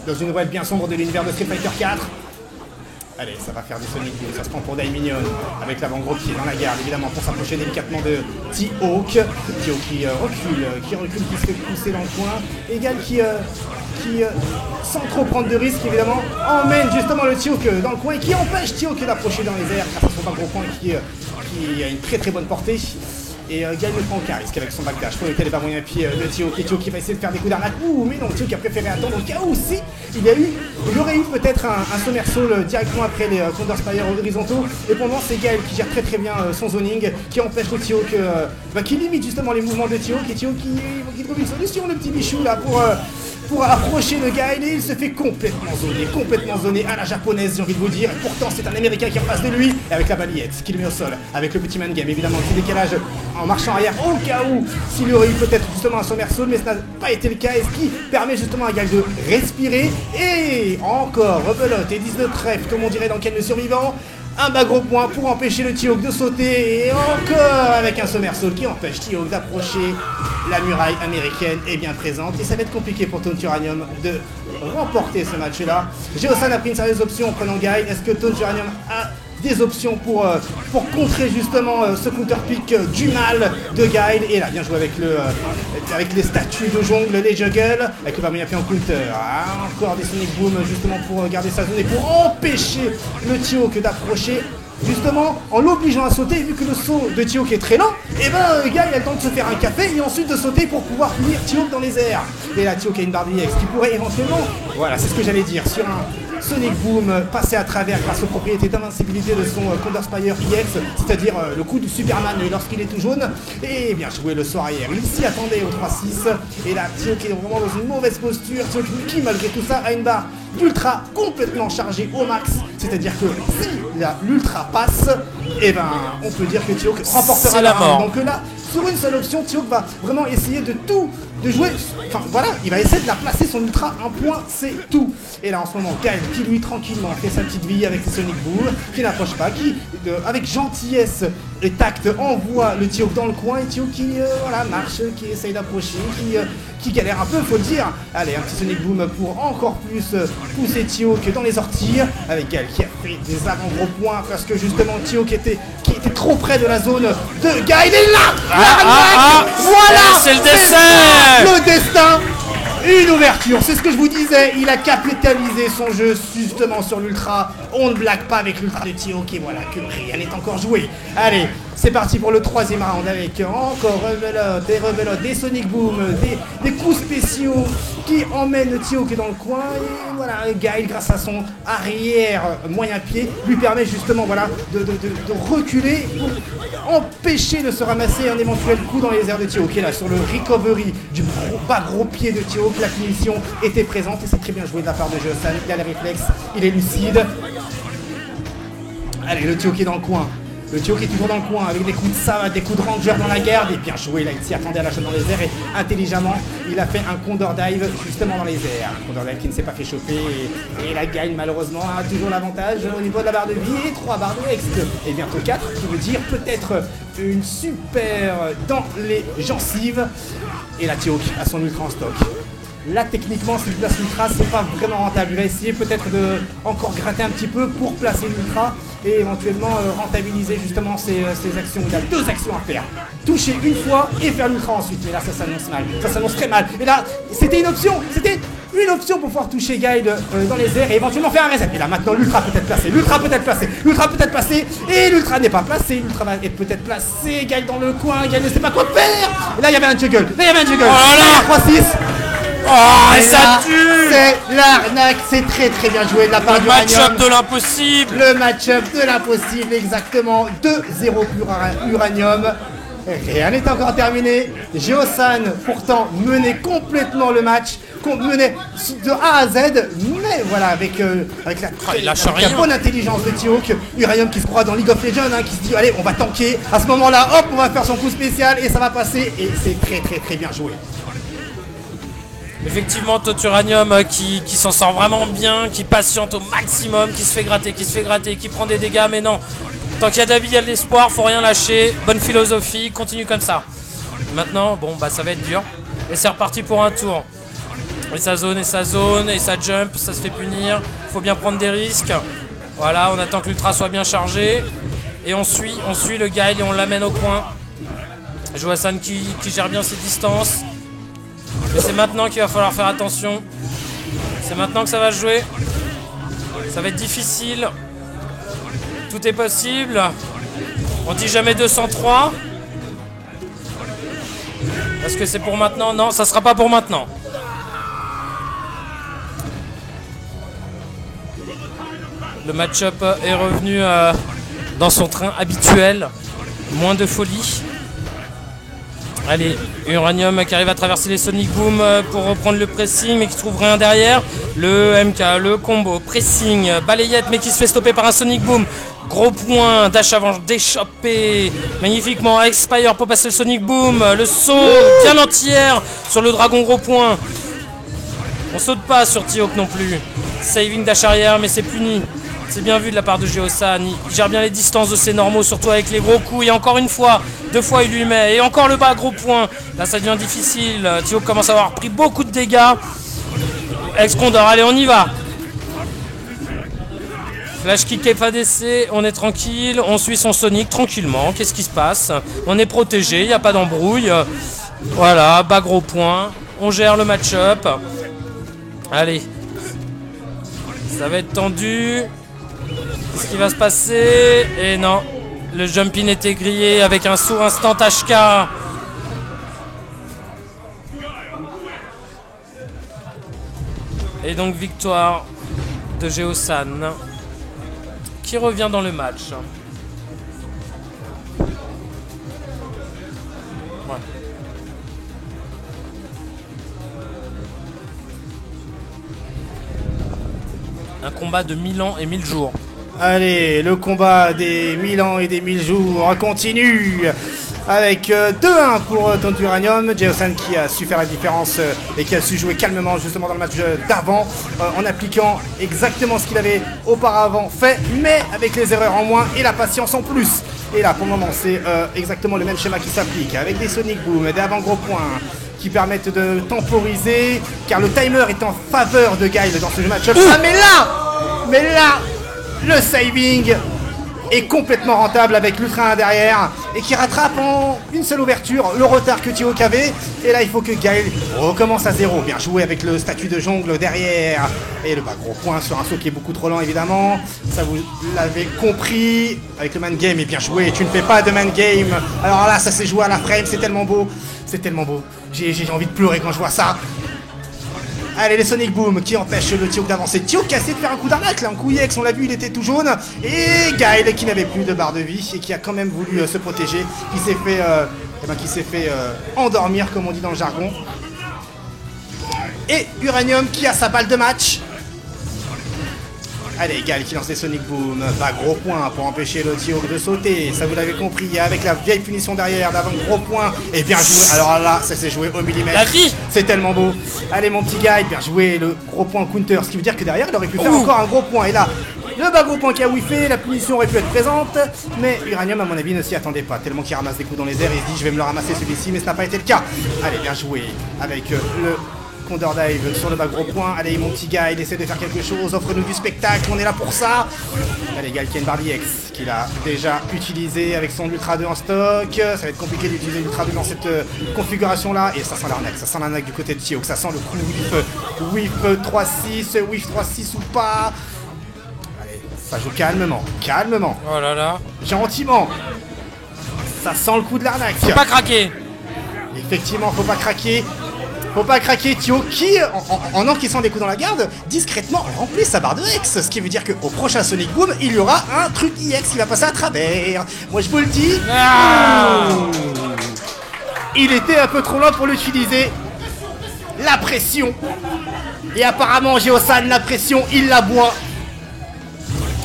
S2: Dans une nouvelle bien sombre de l'univers de Street Fighter 4. Allez, ça va faire du Sonic Boom, ça se prend pour Daiminion avec l'avant-gros pied dans la garde, évidemment, pour s'approcher délicatement de T-Hawk. T-Hawk qui recule, qui se fait pousser dans le coin. Et Guile qui, sans trop prendre de risques, évidemment, emmène justement le T-Hawk dans le coin et qui empêche T-Hawk d'approcher dans les airs grâce à son gros point qui a une très très bonne portée. Et Guile ne prend aucun risque avec son backdash pour éviter les bas moyens pieds de T-Hawk. Et T-Hawk qui va essayer de faire des coups d'arnaque. Ouh, mais non, T-Hawk a préféré attendre au cas où si il y aurait eu peut-être un somersault directement après les Thunder Spire horizontaux. Et pendant, c'est Guile qui gère très très bien son zoning, qui empêche le T-Hawk, qui limite justement les mouvements de T-Hawk. Et T-Hawk qui trouve une solution, le petit bichou là, pour approcher le Guile, et il se fait complètement zoné à la japonaise, j'ai envie de vous dire. Et pourtant, c'est un Américain qui est en face de lui, avec la balayette, qui le met au sol, avec le petit man game, évidemment, le petit décalage en marchant arrière, au cas où, s'il y aurait eu peut-être justement un somersault, mais ce n'a pas été le cas, et ce qui permet justement à Guile de respirer, et encore, rebelote et 19 trèfles, comme on dirait dans Ken le survivant. Un bas gros point pour empêcher le T-Hawk de sauter, et encore avec un somersault qui empêche T-Hawk d'approcher. La muraille américaine est bien présente et ça va être compliqué pour Taunt Uranium de remporter ce match-là. Geosan a pris une sérieuse option en prenant Guile. Est-ce que Taunt Uranium a des options pour contrer justement ce counterpick du mal de Guile? Et là, bien joué avec les statues de jungle, les juggles, avec le Bamouya en counter. Encore des Sonic Boom justement pour garder sa zone et pour empêcher le T-Hawk d'approcher. Justement, en l'obligeant à sauter, vu que le saut de T-Hawk est très lent, et ben Guile a le temps de se faire un café et ensuite de sauter pour pouvoir punir T-Hawk dans les airs. Et là, T-Hawk a une barre de EX qui pourrait éventuellement, voilà, c'est ce que j'allais dire, sur un Sonic Boom passer à travers grâce aux propriétés d'invincibilité de son Thunder Spire EX, c'est-à-dire le coup du Superman lorsqu'il est tout jaune. Et bien joué le sort arrière, il s'y attendait au 3-6. Et là, T-Hawk est vraiment dans une mauvaise posture. T-Hawk qui, malgré tout ça, a une barre d'ultra complètement chargée au max. C'est-à-dire que si l'ultra passe, et ben on peut dire que T-Hawk remportera la mort. Donc là, sur une seule option, T-Hawk va vraiment essayer de jouer, enfin voilà, il va essayer de la placer son ultra, un point, c'est tout. Et là en ce moment, Guile qui lui tranquillement fait sa petite vie avec ses Sonic Boom, qui n'approche pas, qui avec gentillesse et tact envoie le T-Hawk dans le coin, et T-Hawk qui voilà, marche, qui essaye d'approcher, qui galère un peu, faut le dire. Allez, un petit Sonic Boom pour encore plus pousser T-Hawk dans les orties, avec Guile qui a fait des avant-gros points parce que justement T-Hawk qui était trop près de la zone de Guile. Et là, voilà,
S1: c'est le destin.
S2: Le destin, une ouverture, c'est ce que je vous disais, il a capitalisé son jeu justement sur l'ultra, on ne blague pas avec l'ultra de T-Hawk et voilà que rien n'est encore joué. Allez, c'est parti pour le troisième round avec encore rebelote, des Sonic Boom, des coups spéciaux qui emmènent le T-Hawk dans le coin. Et voilà, Guile, grâce à son arrière moyen pied, lui permet justement voilà, de reculer pour empêcher de se ramasser un éventuel coup dans les airs de T-Hawk. Et là, sur le recovery du bas gros pied de T-Hawk, la finition était présente et c'est très bien joué de la part de Geosan. Il a les réflexes, il est lucide. Allez, le T-Hawk est dans le coin. Le T-Hawk est toujours dans le coin avec des coups de savate, des coups de ranger dans la garde. Et bien joué, là il s'y attendait à la chose dans les airs et intelligemment il a fait un Condor Dive justement dans les airs. Un Condor Dive qui ne s'est pas fait choper et la Guile malheureusement a toujours l'avantage au niveau de la barre de vie et 3 barres de X. Et bientôt 4 qui veut dire peut-être une super dans les gencives. Et la Tiouk a son ultra en stock. Là, techniquement, s'il place l'ultra, c'est pas vraiment rentable. Il va essayer peut-être de encore gratter un petit peu pour placer l'ultra et éventuellement rentabiliser justement ses actions. Il a 2 actions à faire. Toucher une fois et faire l'ultra ensuite. Mais là, ça s'annonce mal. Ça s'annonce très mal. Et là, c'était une option. C'était une option pour pouvoir toucher Guile dans les airs et éventuellement faire un reset. Et là, maintenant, l'ultra peut être placé. L'ultra peut être placé. L'ultra peut être placé. Et l'ultra n'est pas placé. L'ultra va être peut-être placé. Guile dans le coin. Guile ne sait pas quoi faire. Et là, il y avait un juggle. Là, il y avait un juggle.
S1: Oh là là.
S2: 3-6.
S1: Oh, et
S2: Et
S1: ça
S2: là,
S1: tue.
S2: c'est l'arnaque, c'est très très bien joué de la part
S1: Le
S2: d'Uranium.
S1: match-up de l'impossible.
S2: Le match-up de l'impossible, exactement. 2-0 pour Uranium. Rien n'est encore terminé. Geosan, pourtant, menait complètement le match. Menait de A à Z. Mais voilà, avec
S1: il lâche
S2: la
S1: rien.
S2: bonne intelligence de Tiouk. Uranium qui se croit dans League of Legends, hein, qui se dit, allez, on va tanker. À ce moment-là, hop, on va faire son coup spécial et ça va passer. Et c'est très très très bien joué.
S1: Effectivement, Uranium qui s'en sort vraiment bien, qui patiente au maximum, qui se fait gratter, qui prend des dégâts, mais non. Tant qu'il y a de la vie, il y a de l'espoir, faut rien lâcher. Bonne philosophie, continue comme ça. Maintenant, bon, bah ça va être dur. Et c'est reparti pour un tour. Et ça zone, et ça jump, ça se fait punir. Faut bien prendre des risques. Voilà, on attend que l'ultra soit bien chargé. Et on suit le Guile et on l'amène au coin. Joassan qui gère bien ses distances. Mais c'est maintenant qu'il va falloir faire attention. C'est maintenant que ça va se jouer. Ça va être difficile. Tout est possible. On dit jamais 203. Est-ce que c'est pour maintenant? Non, ça sera pas pour maintenant. Le match-up est revenu dans son train habituel. Moins de folie. Allez, Uranium qui arrive à traverser les Sonic Boom pour reprendre le pressing mais qui trouve rien derrière. Le MK, le combo, pressing, balayette mais qui se fait stopper par un Sonic Boom. Gros point, dash avant d'échapper magnifiquement. Expire pour passer le Sonic Boom. Le saut bien entière sur le dragon gros point. On saute pas sur Tiouk non plus. Saving dash arrière mais c'est puni. C'est bien vu de la part de Geosan, il gère bien les distances de ses normaux, surtout avec les gros coups. Et encore une fois, 2 fois il lui met. Et encore le bas, gros point. Là ça devient difficile. Tiouk commence à avoir pris beaucoup de dégâts. Ex-Condor, allez on y va. Flash kick FADC, on est tranquille. On suit son Sonic tranquillement. Qu'est-ce qui se passe? On est protégé, il n'y a pas d'embrouille. Voilà, bas gros point. On gère le match-up. Allez. Ça va être tendu. Qu'est-ce qui va se passer? Et non, le jump-in était grillé avec un saut instant HK. Et donc victoire de Geosan qui revient dans le match. Ouais. Un combat de 1000 ans et 1000 jours.
S2: Allez, le combat des 1000 ans et des 1000 jours continue avec 2-1 pour Uranium. Geosan qui a su faire la différence et qui a su jouer calmement justement dans le match d'avant en appliquant exactement ce qu'il avait auparavant fait, mais avec les erreurs en moins et la patience en plus. Et là, pour le moment, c'est exactement le même schéma qui s'applique avec des Sonic Boom et des avant-gros points qui permettent de temporiser, car le timer est en faveur de Guile dans ce match-up. Ah, mais là, le saving est complètement rentable avec l'ultra 1 derrière et qui rattrape en une seule ouverture le retard que Tiouk avait. Et là, il faut que Guile recommence à 0. Bien joué avec le statut de jongle derrière et le bas gros point sur un saut qui est beaucoup trop lent évidemment. Ça vous l'avez compris avec le man game. Et bien joué, tu ne fais pas de man game. Alors là, ça s'est joué à la frame, c'est tellement beau. C'est tellement beau. J'ai envie de pleurer quand je vois ça. Allez, les Sonic Boom qui empêchent le Tiouk d'avancer. Tiouk qui a essayé de faire un coup d'arnaque, là, un coup EX, on l'a vu, il était tout jaune. Et Guile qui n'avait plus de barre de vie et qui a quand même voulu se protéger, qui s'est fait endormir, comme on dit dans le jargon. Et Uranium qui a sa balle de match. Allez, Guile qui lance les Sonic Boom, va gros point pour empêcher le Tiouk de sauter, ça vous l'avez compris, avec la vieille punition derrière, d'avant gros point, et bien joué, alors là, ça s'est joué au millimètre.
S1: La vie.
S2: C'est tellement beau. Allez mon petit Guile, bien joué, le gros point counter, ce qui veut dire que derrière, il aurait pu faire encore un gros point, et là, Le bas gros point qui a whiffé, la punition aurait pu être présente, mais Uranium à mon avis ne s'y attendait pas, tellement qu'il ramasse des coups dans les airs et il se dit je vais me le ramasser celui-ci, mais ce n'a pas été le cas. Allez, bien joué avec le Condor Dive sur le bas gros point. Allez mon petit gars, il essaie de faire quelque chose, offre-nous du spectacle, on est là pour ça. Allez Galken Barbie X qu'il a déjà utilisé avec son Ultra 2 en stock. Ça va être compliqué d'utiliser l'Ultra 2 dans cette configuration là. Et ça sent l'arnaque du côté de Tio, ça sent le coup whiff 3-6, whiff 3-6 ou pas. Allez, ça joue calmement.
S1: Oh là là.
S2: Gentiment. Ça sent le coup de l'arnaque.
S1: Faut pas craquer.
S2: Effectivement, faut pas craquer. Faut pas craquer. Tio qui, en encaissant des coups dans la garde, discrètement remplit sa barre de X. Ce qui veut dire qu'au prochain Sonic Boom, il y aura un truc IX qui va passer à travers. Moi je vous le dis. Il était un peu trop loin pour l'utiliser. La pression. Et apparemment Geosan, la pression, il la boit.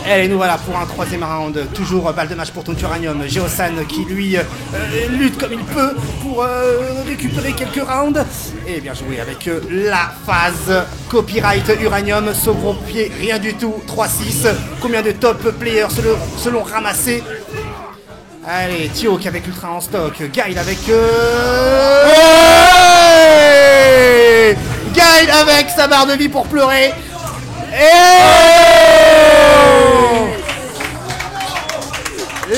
S2: Et nous voilà pour un troisième round, toujours balle de match pour ton Uranium. Geosan qui lui lutte comme il peut pour récupérer quelques rounds. Et bien joué avec la phase copyright Uranium, sauf gros pied, rien du tout, 3-6. Combien de top players se l'ont ramassé. Allez, Tio qui avec l'ultra en stock, Guile avec... Guile avec sa barre de vie pour pleurer.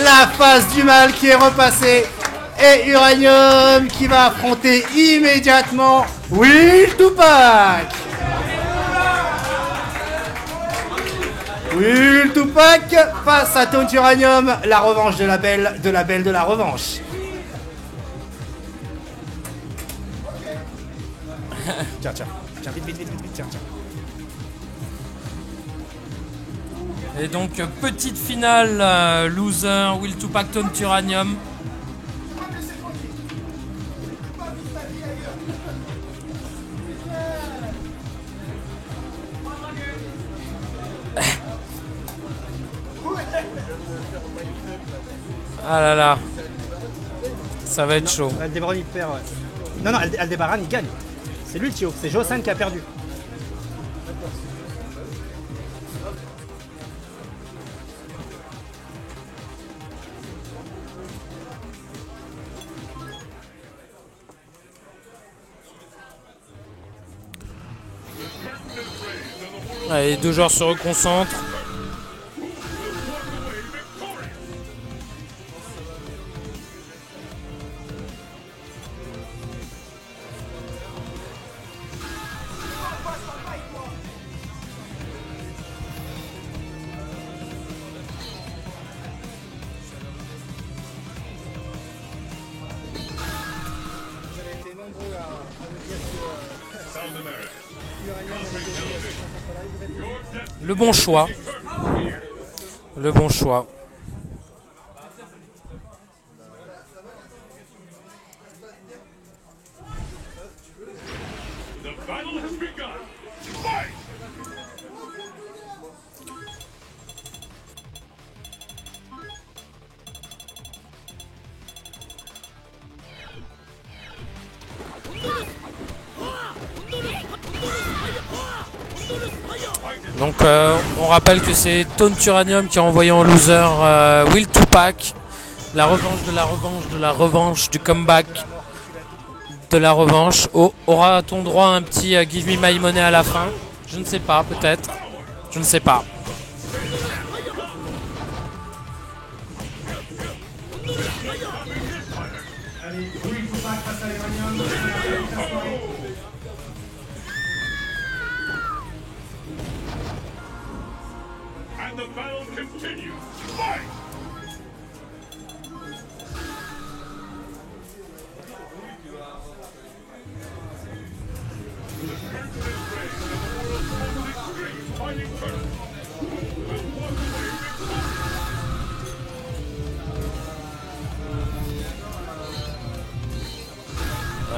S2: La phase du mal qui est repassée. Et Uranium qui va affronter immédiatement Will Tupac. Will Tupac face à Taunt Uranium. La revanche de la belle de la revanche. Tiens, vite, tiens.
S1: Et donc, petite finale, loser, Will Tupac, Taunt Uranium. Ah là là. Ça va être chaud.
S2: Aldebaran il perd. Non, Aldebaran il gagne. C'est lui le Tio, c'est Josan qui a perdu.
S1: Allez, les deux joueurs se reconcentrent. Le bon choix. Le bon choix.
S4: The battle has begun. Fight!
S1: Donc on rappelle que c'est Taunt Uranium qui a envoyé en loser Will Tupac. La revanche de la revanche de la revanche du comeback de la revanche. Aura-t-on droit à un petit Give Me My Money à la fin? Je ne sais pas, peut-être. Je ne sais pas.
S4: And the battle continues. Fight!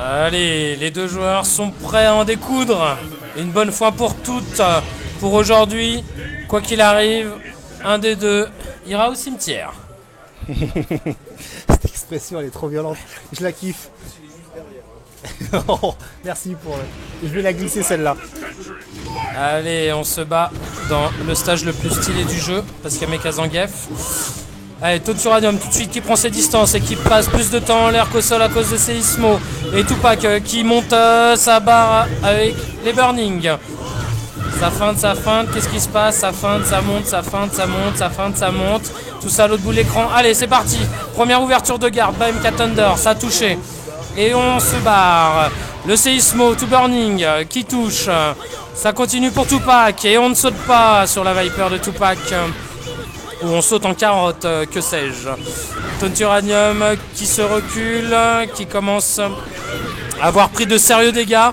S1: Allez, les deux joueurs sont prêts à en découdre. Une bonne fois pour toutes, pour aujourd'hui. Quoi qu'il arrive, un des deux ira au cimetière.
S2: Cette expression elle est trop violente, je la kiffe. Oh, merci pour... Je vais la glisser celle-là.
S1: Allez, on se bat dans le stage le plus stylé du jeu, parce qu'il y a Mecha Zangief. Allez, Tonsuranium tout de suite qui prend ses distances et qui passe plus de temps en l'air qu'au sol à cause de Seismo. Et Tupac qui monte sa barre avec les Burning. Ça feinte, qu'est-ce qui se passe? Ça feinte, ça monte, ça feinte, ça monte, ça feinte, ça monte. Tout ça à l'autre bout de l'écran. Allez, c'est parti. Première ouverture de garde, BMK Thunder, ça a touché. Et on se barre. Le Seismo, to Burning, qui touche. Ça continue pour Tupac. Et on ne saute pas sur la Viper de Tupac. Ou on saute en carotte, que sais-je. Tonsuranium qui se recule, qui commence à avoir pris de sérieux dégâts.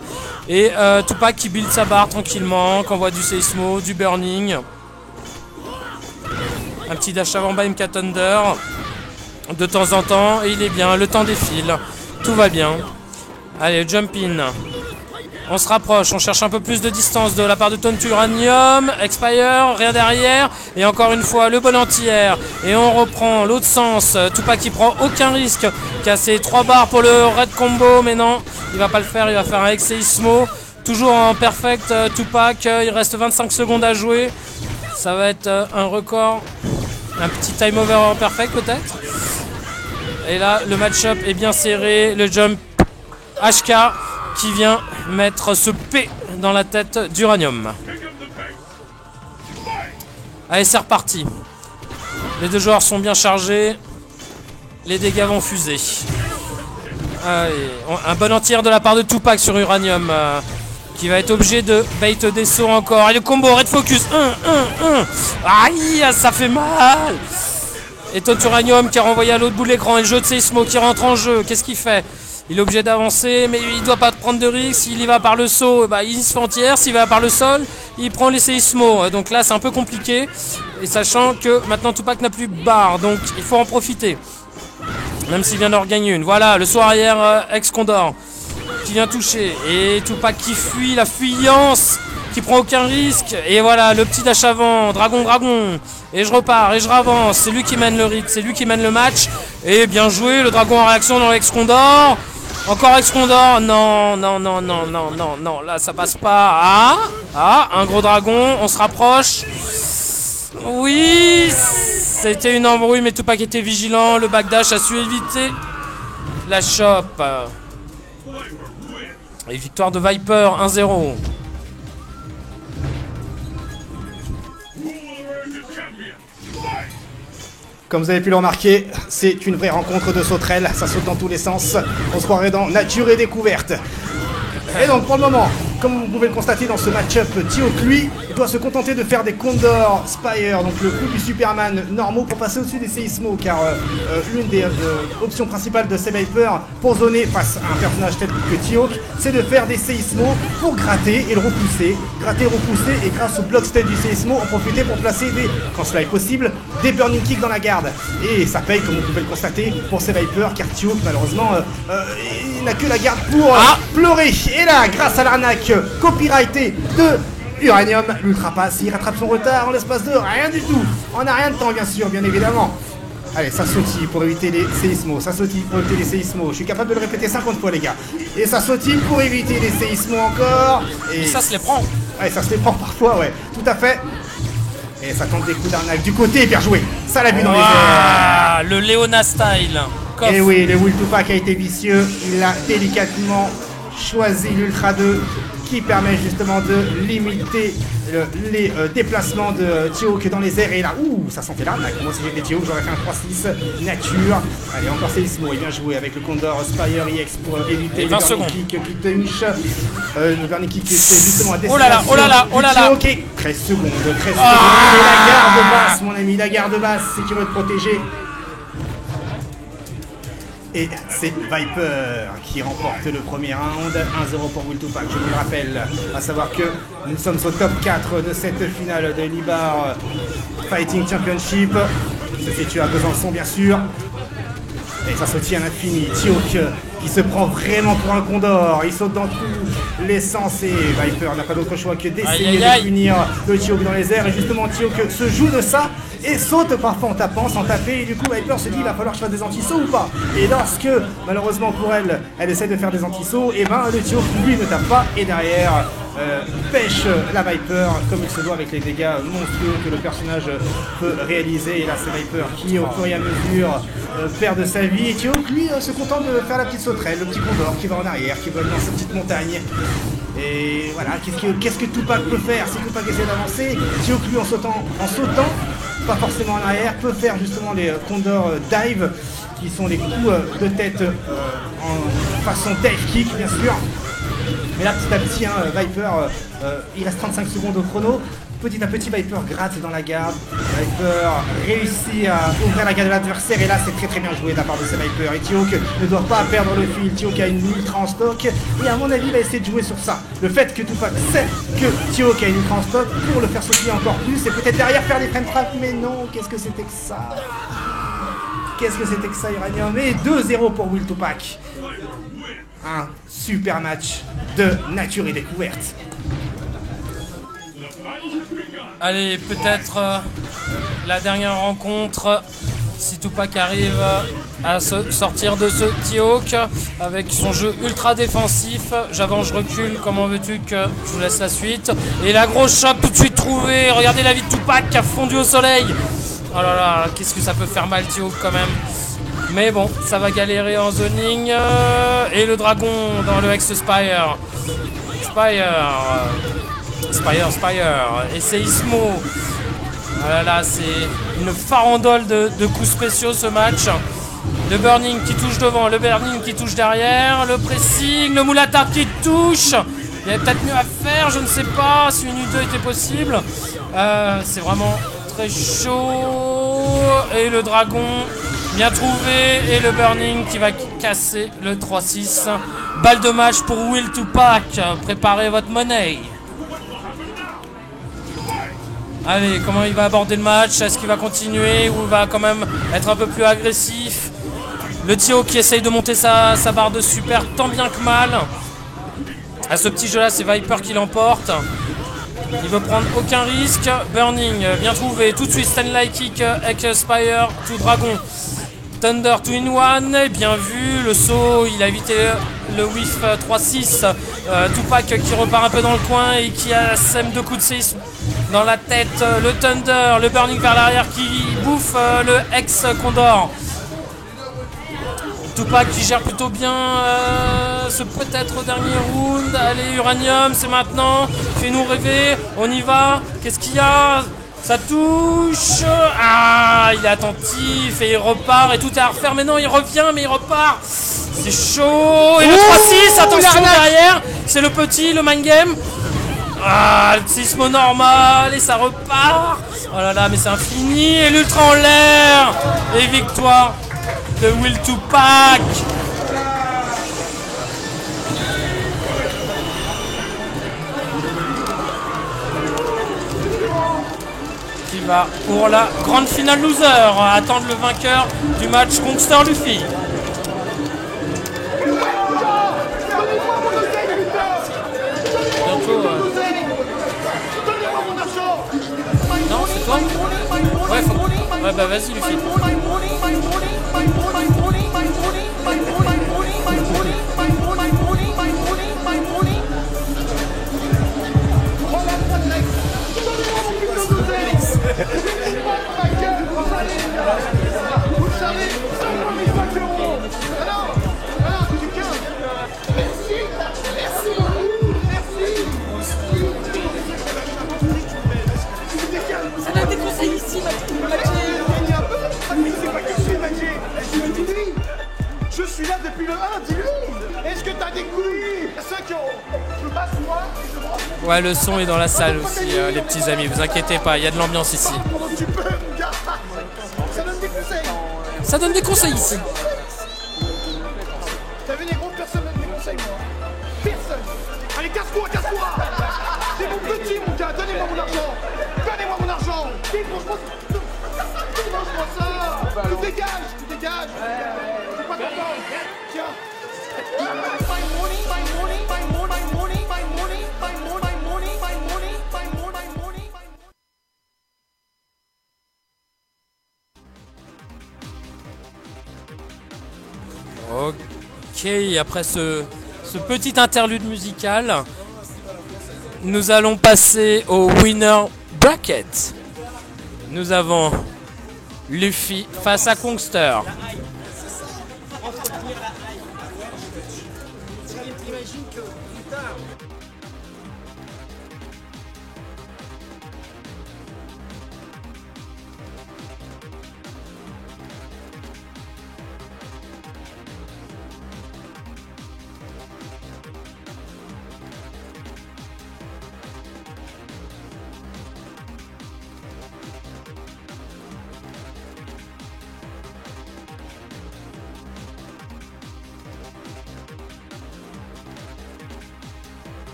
S1: Et Tupac qui build sa barre tranquillement, qui envoie du Seismo, du Burning. Un petit dash avant BMK Thunder. De temps en temps, et il est bien, le temps défile. Tout va bien. Allez, jump in. On se rapproche, on cherche un peu plus de distance de la part de Tonsuranium. Expire, rien derrière. Et encore une fois, le bon anti-air. Et on reprend l'autre sens. Tupac qui prend aucun risque. Casser 3 barres pour le red combo. Mais non, il va pas le faire. Il va faire avec Seismo. Toujours en perfect Tupac. Il reste 25 secondes à jouer. Ça va être un record. Un petit time over en perfect peut-être. Et là, le match-up est bien serré. Le jump HK qui vient mettre ce P dans la tête d'Uranium. Allez, c'est reparti. Les deux joueurs sont bien chargés. Les dégâts vont fuser. Allez, un bon entier de la part de Tupac sur Uranium. Qui va être obligé de bait des sauts encore. Et le combo, red focus. Aïe, ça fait mal. Et Tonsuranium qui a renvoyé à l'autre bout de l'écran. Et le jeu de Seismo qui rentre en jeu. Qu'est-ce qu'il fait? Il est obligé d'avancer, mais il ne doit pas prendre de risque. S'il y va par le saut, bah, il se fait entière. S'il va par le sol, il prend les Seismo. Donc là, c'est un peu compliqué. Et sachant que maintenant Tupac n'a plus de barre, donc il faut en profiter. Même s'il vient d'en regagner une. Voilà, le saut arrière ex-Condor qui vient toucher. Et Tupac qui fuit, la fuyance, qui prend aucun risque. Et voilà, le petit dash avant, dragon. Et je repars, et je ravance. C'est lui qui mène le rythme, c'est lui qui mène le match. Et bien joué, le dragon en réaction dans l'ex-Condor. Encore ex-Condor. Non, là ça passe pas. Un gros dragon, on se rapproche. Oui, c'était une embrouille, mais Tupac était vigilant. Le backdash a su éviter la chope. Et victoire de Viper 1-0.
S2: Comme vous avez pu le remarquer, c'est une vraie rencontre de sauterelles, ça saute dans tous les sens, on se croirait dans nature et découverte. Et donc pour le moment, comme vous pouvez le constater dans ce match-up, T-Hawk lui doit se contenter de faire des Condor Spire, donc le coup du Superman normaux pour passer au-dessus des Seismo, car l'une des options principales de ces Viper pour zoner face à un personnage tel que T-Hawk, c'est de faire des Seismo pour gratter et le repousser. Gratter, repousser, et grâce au block stun du Seismo, en profiter pour placer des, quand cela est possible, des Burning Kicks dans la garde. Et ça paye, comme vous pouvez le constater, pour ces Viper, car T-Hawk malheureusement il n'a que la garde pour pleurer. Et là, grâce à l'arnaque copyrightée de Uranium, l'Ultra Pass, il rattrape son retard en l'espace de rien du tout. On n'a rien de temps, bien sûr, bien évidemment. Allez, ça sautille pour éviter les Seismo, ça sautille pour éviter les Seismo. Je suis capable de le répéter 50 fois, les gars. Et ça sautille pour éviter les Seismo encore.
S1: Et ça se les prend.
S2: Ouais, ça se les prend parfois, ouais, tout à fait. Et ça tente des coups d'arnaque du côté, bien joué. Ça l'a vu dans les airs.
S1: Le Léona style.
S2: Et oui, le Will Tupac a été vicieux. Il a délicatement choisi l'Ultra 2 qui permet justement de limiter les déplacements de T-Hawk dans les airs. Et là, ça sentait l'arnaque. Moi, si j'étais T-Hawk, j'aurais fait un 3-6 nature. Allez, encore Seismo, il vient jouer avec le Condor Spire EX pour éviter le burning kick qui touche. Le burning kick qui était justement à destination.
S1: Oh là là.
S2: Ok, 13 secondes. Et la garde basse, mon ami, la garde basse, c'est qui veut te protéger. Et c'est Viper qui remporte le premier round, 1-0 pour Will Tupac, je vous le rappelle, à savoir que nous sommes au top 4 de cette finale de l'Ibar Fighting Championship, se situe à Besançon bien sûr, et ça sautille à l'infini. T-Hawk qui se prend vraiment pour un condor. Il saute dans tous les sens et Viper n'a pas d'autre choix que d'essayer de punir le Tio dans les airs. Et justement, Tio se joue de ça et saute parfois en tapant, sans taper. Et du coup, Viper se dit il va falloir que je fasse des anti-sauts ou pas. Et lorsque, malheureusement pour elle, elle essaie de faire des anti-sauts, et ben le Tio lui ne tape pas. Et derrière, pêche la Viper comme il se doit avec les dégâts monstrueux que le personnage peut réaliser. Et là, c'est Viper qui, au fur et à mesure, perd de sa vie. Et Tio, lui, se contente de faire la petite sauterelle, le petit condor qui va en arrière, qui vole dans sa petite montagne. Et voilà, qu'est-ce que Tupac peut faire si Tupac essaie d'avancer? Tio, lui, en sautant, pas forcément en arrière, peut faire justement les condor dive, qui sont les coups de tête en façon dive kick, bien sûr. Mais là, petit à petit, Viper, il reste 35 secondes au chrono. Petit à petit, Viper gratte dans la garde. Viper réussit à ouvrir la garde de l'adversaire. Et là, c'est très très bien joué de la part de ces Viper. Et Tio ne doit pas perdre le fil. Tio a une ultra en stock. Et à mon avis, il va essayer de jouer sur ça. Le fait que Tupac sait que Tio a une ultra en stock pour le faire sauter encore plus. Et peut-être derrière faire des frame traps. Mais non, qu'est-ce que c'était que ça? Qu'est-ce que c'était que ça, Uranium? Et 2-0 pour Will Tupac. Un super match de nature et découverte.
S1: Allez, peut-être la dernière rencontre, si Tupac arrive à se sortir de ce T-Hawk avec son jeu ultra défensif. J'avance, je recule, comment veux-tu que je vous laisse la suite? Et la grosse chope tout de suite trouvée. Regardez la vie de Tupac qui a fondu au soleil. Oh là là, qu'est-ce que ça peut faire mal T-Hawk quand même. Mais bon, ça va galérer en zoning. Et le dragon dans le X-Spire. Spire. Et c'est Ismo. Oh là là, c'est une farandole de coups spéciaux ce match. Le Burning qui touche devant, le Burning qui touche derrière, le pressing, le Moulatar qui touche. Il y avait peut-être mieux à faire, je ne sais pas si une U2 était possible. C'est vraiment très chaud. Et le dragon bien trouvé. Et le Burning qui va casser le 3-6. Balle de match pour Will Tupac. Préparez votre monnaie. Allez, comment il va aborder le match? Est-ce qu'il va continuer ou il va quand même être un peu plus agressif? Le Tio qui essaye de monter sa barre de super tant bien que mal. À ce petit jeu là, c'est Viper qui l'emporte. Il veut prendre aucun risque. Burning, bien trouvé. Tout de suite, Stanley Kick, X-Spire, tout dragon. Thunder 2-in-1, bien vu. Le saut, il a évité le whiff 3-6. Tupac qui repart un peu dans le coin et qui sème 2 coups de séisme dans la tête. Le Thunder, le Burning vers l'arrière qui bouffe le ex-Condor. Tupac qui gère plutôt bien ce peut-être dernier round. Allez, Uranium, c'est maintenant. Fais-nous rêver. On y va. Qu'est-ce qu'il y a? Ça touche. Ah, il est attentif et il repart et tout est à refaire. Mais non, il revient, mais il repart. C'est chaud. Et le 3-6, attention derrière. C'est le petit, le mind game. Ah, le sismo normal et ça repart. Oh là là, mais c'est infini. Et l'ultra en l'air. Et victoire de Will Tupac. Qui va pour la grande finale loser. Attendre le vainqueur du match Kongster Luffy. Bientôt. Non, c'est toi? Ouais, faut... ouais, bah vas-y Luffy.
S5: Ça a des conseils ici,
S6: je suis là depuis le 1, dis-lui. Est-ce que t'as des couilles? 5 €. Je passe moi et je rentre.
S1: Ouais, le son est dans la salle aussi, les petits amis, vous inquiétez pas, il y a de l'ambiance ici.
S6: Tu peux, mon gars. Ça donne des conseils.
S1: Ça donne des conseils ici.
S6: T'as vu, négro, personne donne des conseils, moi. Personne. Allez, casse-toi, casse-toi. C'est mon petit, mon gars. Donnez-moi mon argent. Donnez-moi mon argent. Mange-moi ça. Tu dégages, tu dégages. Je suis pas content. Tiens.
S1: Ok, après ce petit interlude musical, nous allons passer au winner bracket. Nous avons Luffy face à Kongster.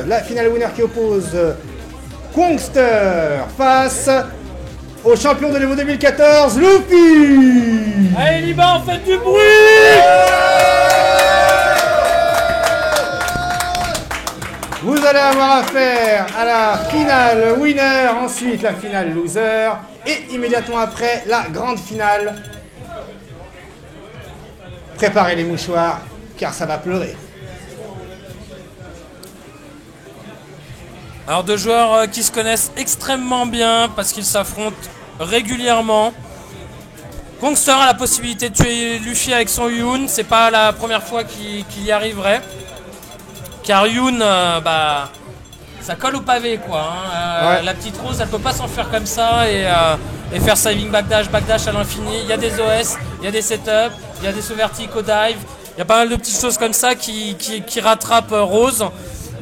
S2: La finale winner qui oppose Kongster face au champion de l'Evo 2014, Luffy.
S1: Allez Liban, faites du bruit!
S2: Vous allez avoir affaire à la finale winner, ensuite la finale loser et immédiatement après la grande finale. Préparez les mouchoirs car ça va pleurer.
S1: Alors deux joueurs qui se connaissent extrêmement bien parce qu'ils s'affrontent régulièrement. Kongster a la possibilité de tuer Luffy avec son Yun, c'est pas la première fois qu'il y arriverait. Car Yun, ça colle au pavé quoi.
S2: Ouais.
S1: La petite Rose elle peut pas s'enfuir comme ça et faire saving backdash à l'infini. Il y a des OS, il y a des setups, il y a des sauts verticaux dive, il y a pas mal de petites choses comme ça qui rattrapent Rose.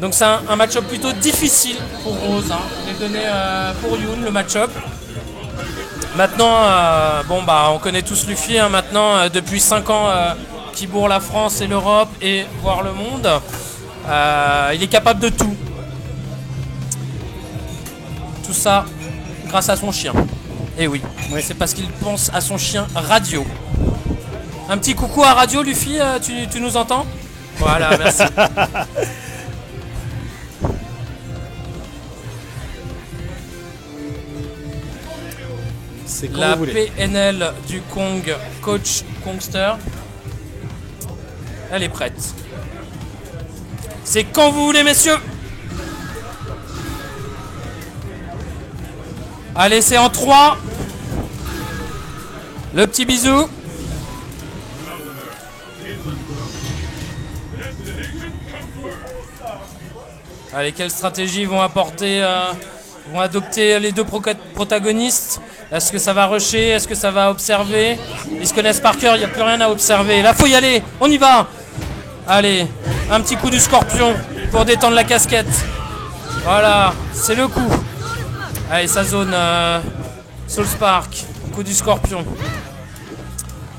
S1: Donc c'est un match-up plutôt difficile pour Rose. Je l'ai donné pour Yun le match-up. Maintenant, on connaît tous Luffy maintenant depuis 5 ans qui bourre la France et l'Europe et voire le monde. Il est capable de tout. Tout ça grâce à son chien. Et oui, c'est parce qu'il pense à son chien Radio. Un petit coucou à Radio Luffy, tu nous entends? Voilà, merci. La PNL du Kong, coach Kongster, elle est prête. C'est quand vous voulez, messieurs. Allez, c'est en 3. Le petit bisou. Allez, quelle stratégie vont apporter, vont adopter les deux protagonistes? Est-ce que ça va rusher? Est-ce que ça va observer? Ils se connaissent par cœur, il n'y a plus rien à observer. Là, faut y aller, on y va. Allez, un petit coup du scorpion pour détendre la casquette. Voilà, c'est le coup. Allez, sa zone Soul Spark, coup du scorpion.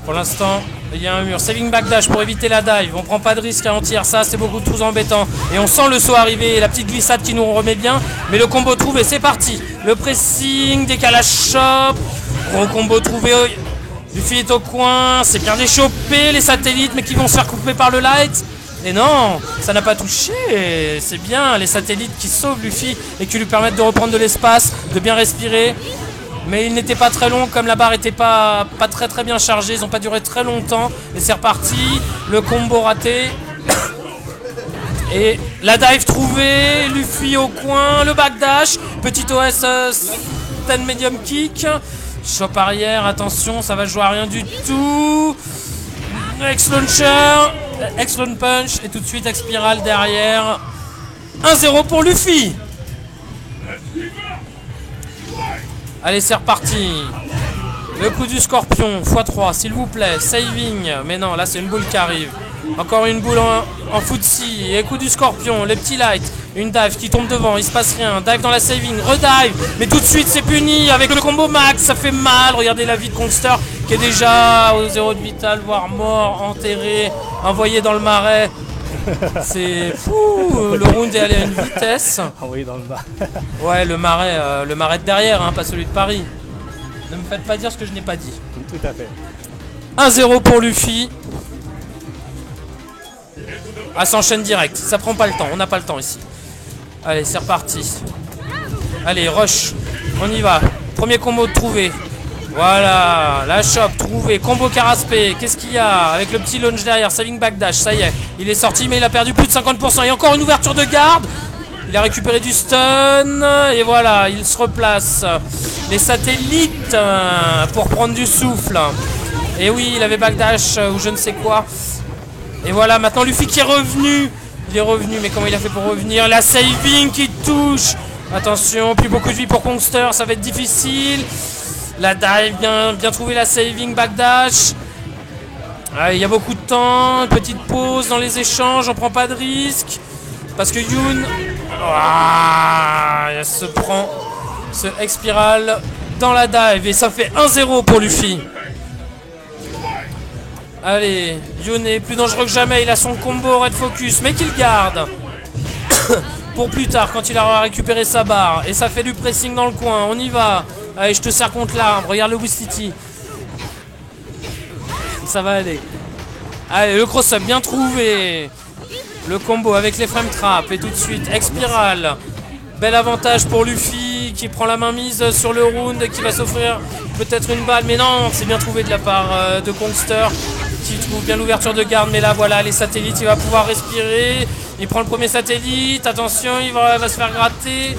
S1: Pour l'instant, il y a un mur. Saving backdash pour éviter la dive. On prend pas de risque à en tirer. Ça, c'est beaucoup trop embêtant. Et on sent le saut arriver. La petite glissade qui nous remet bien. Mais le combo trouvé, c'est parti. Le pressing, décalage shop. Gros combo trouvé. Luffy est au coin. C'est bien déchopé. Les satellites, mais qui vont se faire couper par le light. Et non, ça n'a pas touché. C'est bien les satellites qui sauvent Luffy et qui lui permettent de reprendre de l'espace, de bien respirer. Mais il n'était pas très long, comme la barre n'était pas très bien chargée, ils n'ont pas duré très longtemps. Et c'est reparti, le combo raté. Et la dive trouvée, Luffy au coin, le backdash, petit OS stand medium kick. Chop arrière, attention, ça va jouer à rien du tout. X-Launcher, X-Launch Punch, et tout de suite X-Spiral derrière. 1-0 pour Luffy. Allez, c'est reparti. Le coup du scorpion, x3, s'il vous plaît. Saving. Mais non, là, c'est une boule qui arrive. Encore une boule en footsie. Et coup du scorpion, le petit light. Une dive qui tombe devant, il se passe rien. Dive dans la saving, redive. Mais tout de suite, c'est puni avec le combo max. Ça fait mal. Regardez la vie de Kongster qui est déjà au 0 de vital, voire mort, enterré, envoyé dans le marais. C'est fou. Le round est allé à une vitesse.
S2: Envoyé dans le bas.
S1: Ouais, le marais de derrière, hein, pas celui de Paris. Ne me faites pas dire ce que je n'ai pas dit.
S2: Tout à fait.
S1: 1-0 pour Luffy. Ah, ça enchaîne direct. Ça prend pas le temps. On n'a pas le temps ici. Allez, c'est reparti. Allez, rush. On y va. Premier combo de trouvé. Voilà. La shop, trouvé. Combo Caraspé. Qu'est-ce qu'il y a avec le petit launch derrière? Saving backdash. Ça y est. Il est sorti, mais il a perdu plus de 50%. Et encore une ouverture de garde. Il a récupéré du stun. Et voilà. Il se replace. Les satellites pour prendre du souffle. Et oui, il avait backdash ou je ne sais quoi. Et voilà, maintenant Luffy qui est revenu. Il est revenu, mais comment il a fait pour revenir? La saving qui touche. Attention, plus beaucoup de vie pour Kongster, ça va être difficile. La dive, bien trouvé la saving, backdash. Il y a beaucoup de temps, une petite pause dans les échanges, on prend pas de risque. Parce que Yoon elle se prend ce X-Spiral dans la dive. Et ça fait 1-0 pour Luffy. Allez, Yoon est plus dangereux que jamais, il a son combo Red Focus, mais qu'il garde pour plus tard quand il aura récupéré sa barre. Et ça fait du pressing dans le coin, on y va. Allez, je te serre contre l'arbre, regarde le Wistiti. Ça va aller. Allez, le cross-up bien trouvé. Le combo avec les frame traps et tout de suite, X-Spiral. Bel avantage pour Luffy qui prend la main mise sur le round et qui va s'offrir peut-être une balle. Mais non, c'est bien trouvé de la part de Kongster qui trouve bien l'ouverture de garde. Mais là, voilà, les satellites, il va pouvoir respirer. Il prend le premier satellite. Attention, il va se faire gratter.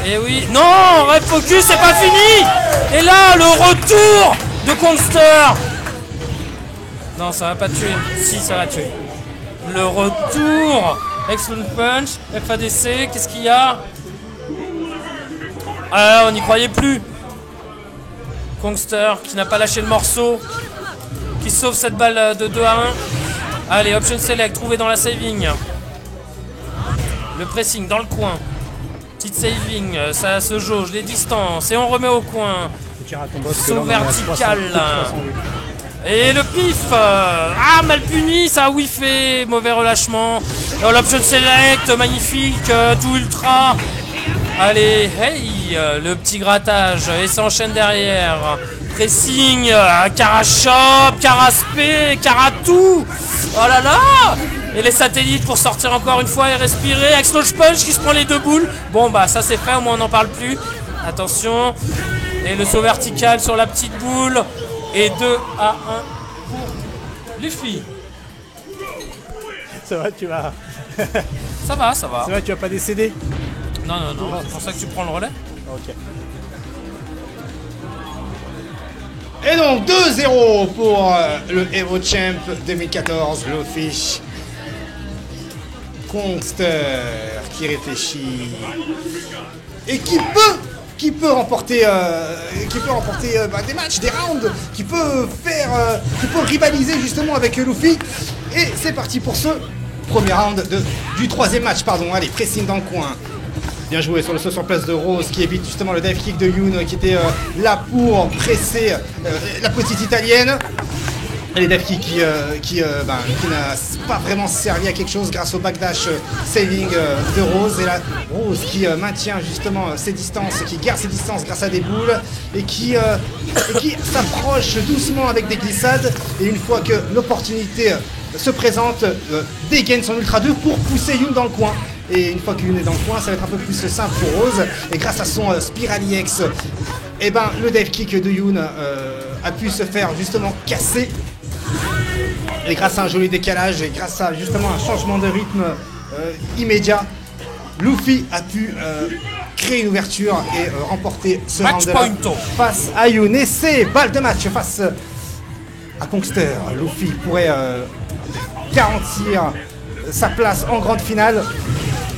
S1: Et oui, non, Red Focus, c'est pas fini. Et là, le retour de Kongster. Non, ça va pas tuer. Si, ça va tuer. Le retour. Excellent punch, FADC, qu'est-ce qu'il y a? Ah, on n'y croyait plus. Kongster qui n'a pas lâché le morceau, qui sauve cette balle de 2 à 1. Allez, option select, trouvé dans la saving. Le pressing dans le coin. Petite saving, ça se jauge, les distances. Et on remet au coin. Saut vertical. Et le pif. Ah, mal puni, ça a whiffé. Mauvais relâchement. L'option select, magnifique, tout ultra. Allez, hey, le petit grattage, et ça enchaîne derrière. Pressing, Carachop, Caraspé, Caratou. Oh là là. Et les satellites pour sortir encore une fois et respirer. X-Launch Punch qui se prend les 2 boules. Bon bah ça c'est fait, au moins on n'en parle plus. Attention. Et le saut vertical sur la petite boule. Et 2 à 1 pour Luffy.
S2: Ça va, tu vas...
S1: Ça va, ça va.
S2: Ça va, tu vas pas décéder?
S1: Non, c'est pour ça que tu prends le relais.
S2: Ok. Et donc 2-0 pour le Hero Champ 2014, Luffy. Kongster qui réfléchit et qui peut remporter des matchs, des rounds, qui peut rivaliser justement avec Luffy. Et c'est parti pour ce premier round du 3e match, pardon. Allez, pressing dans le coin. Bien joué sur le saut sur place de Rose qui évite justement le dive kick de Yoon qui était là pour presser la petite italienne. Et les dive kicks qui n'a pas vraiment servi à quelque chose grâce au backdash saving de Rose. Et là, Rose qui maintient justement ses distances, qui garde ses distances grâce à des boules et qui s'approche doucement avec des glissades. Et une fois que l'opportunité se présente, dégaine son Ultra 2 pour pousser Yoon dans le coin. Et une fois que Yoon est dans le coin, ça va être un peu plus simple pour Rose. Et grâce à son Spirally X, eh ben, le dive kick de Yoon a pu se faire justement casser. Et grâce à un joli décalage et grâce à justement un changement de rythme immédiat, Luffy a pu créer une ouverture et remporter ce round-là face à Yoon. Et c'est balle de match face à Kongster. Luffy pourrait garantir sa place en grande finale.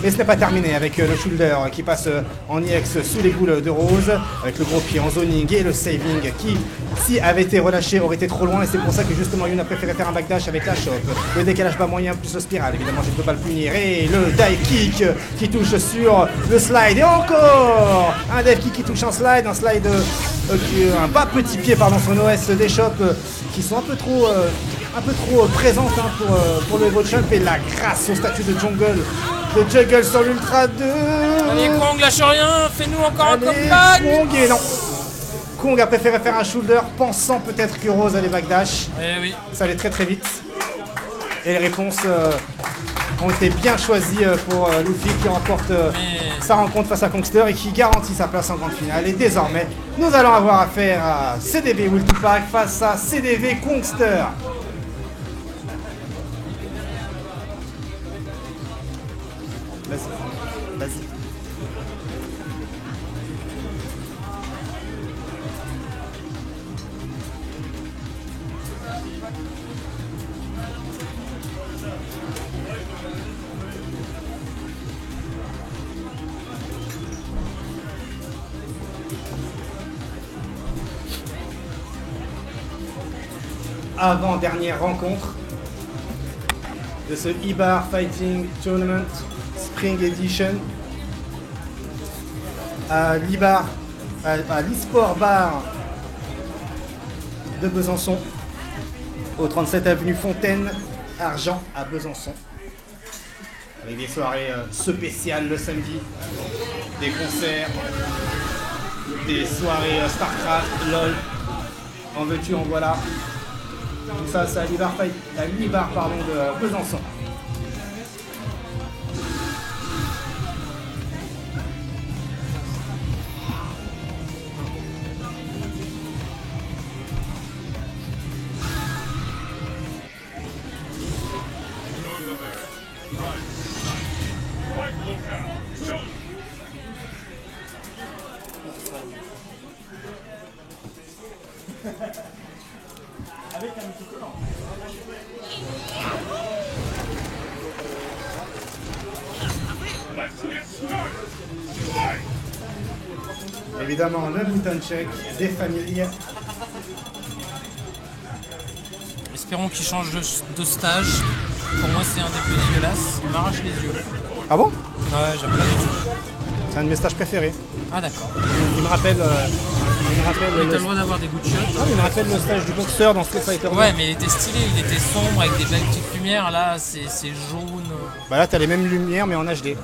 S2: Mais ce n'est pas terminé avec le shoulder qui passe en IX sous les boules de Rose, avec le gros pied en zoning et le saving qui, si avait été relâché, aurait été trop loin. Et c'est pour ça que justement Yoon a préféré faire un backdash avec la chope. Le décalage bas moyen plus le spiral, évidemment je ne peux pas le punir. Et le dive kick qui touche sur le slide. Et encore un dive kick qui touche un slide un bas petit pied pardon, sur une OS des chops qui sont un peu trop présentes pour le Evo Champ. Et la grâce au statut de jungle. Le juggle sur l'Ultra 2.
S1: Allez Kong, lâche rien, fais-nous encore un
S2: Allez,
S1: comeback.
S2: Kong, et non. Kong a préféré faire un shoulder, pensant peut-être que Rose allait backdash.
S1: Eh oui.
S2: Ça allait très très vite. Et les réponses ont été bien choisies pour Luffy qui remporte sa rencontre face à Kongster et qui garantit sa place en grande finale. Et désormais, nous allons avoir affaire à CDV Will Tupac face à CDV Kongster. Vas-y. Avant-dernière rencontre de ce E-Bar Fighting Tournament Spring Edition à l'e-bar, à l'e-sport bar de Besançon, au 37 avenue Fontaine, Argent à Besançon, avec des soirées spéciales le samedi, des concerts, des soirées StarCraft, LOL, en veux-tu, en voilà. Tout ça, c'est à l'e-bar de Besançon. Évidemment, le bouton check des familles.
S1: Espérons qu'il change de stage. Pour moi, c'est un des plus dégueulasses. Il m'arrache les yeux.
S2: Ah bon?
S1: Ouais, j'aime pas du tout.
S2: C'est un de mes stages préférés.
S1: Ah d'accord.
S2: Il me rappelle.
S1: T'as le droit d'avoir des goûts de shot.
S2: Il me rappelle le stage du boxeur dans Street Fighter.
S1: Ouais, mais il était stylé, il était sombre avec des belles petites lumières. Là, c'est jaune.
S2: Bah là, t'as les mêmes lumières mais en HD.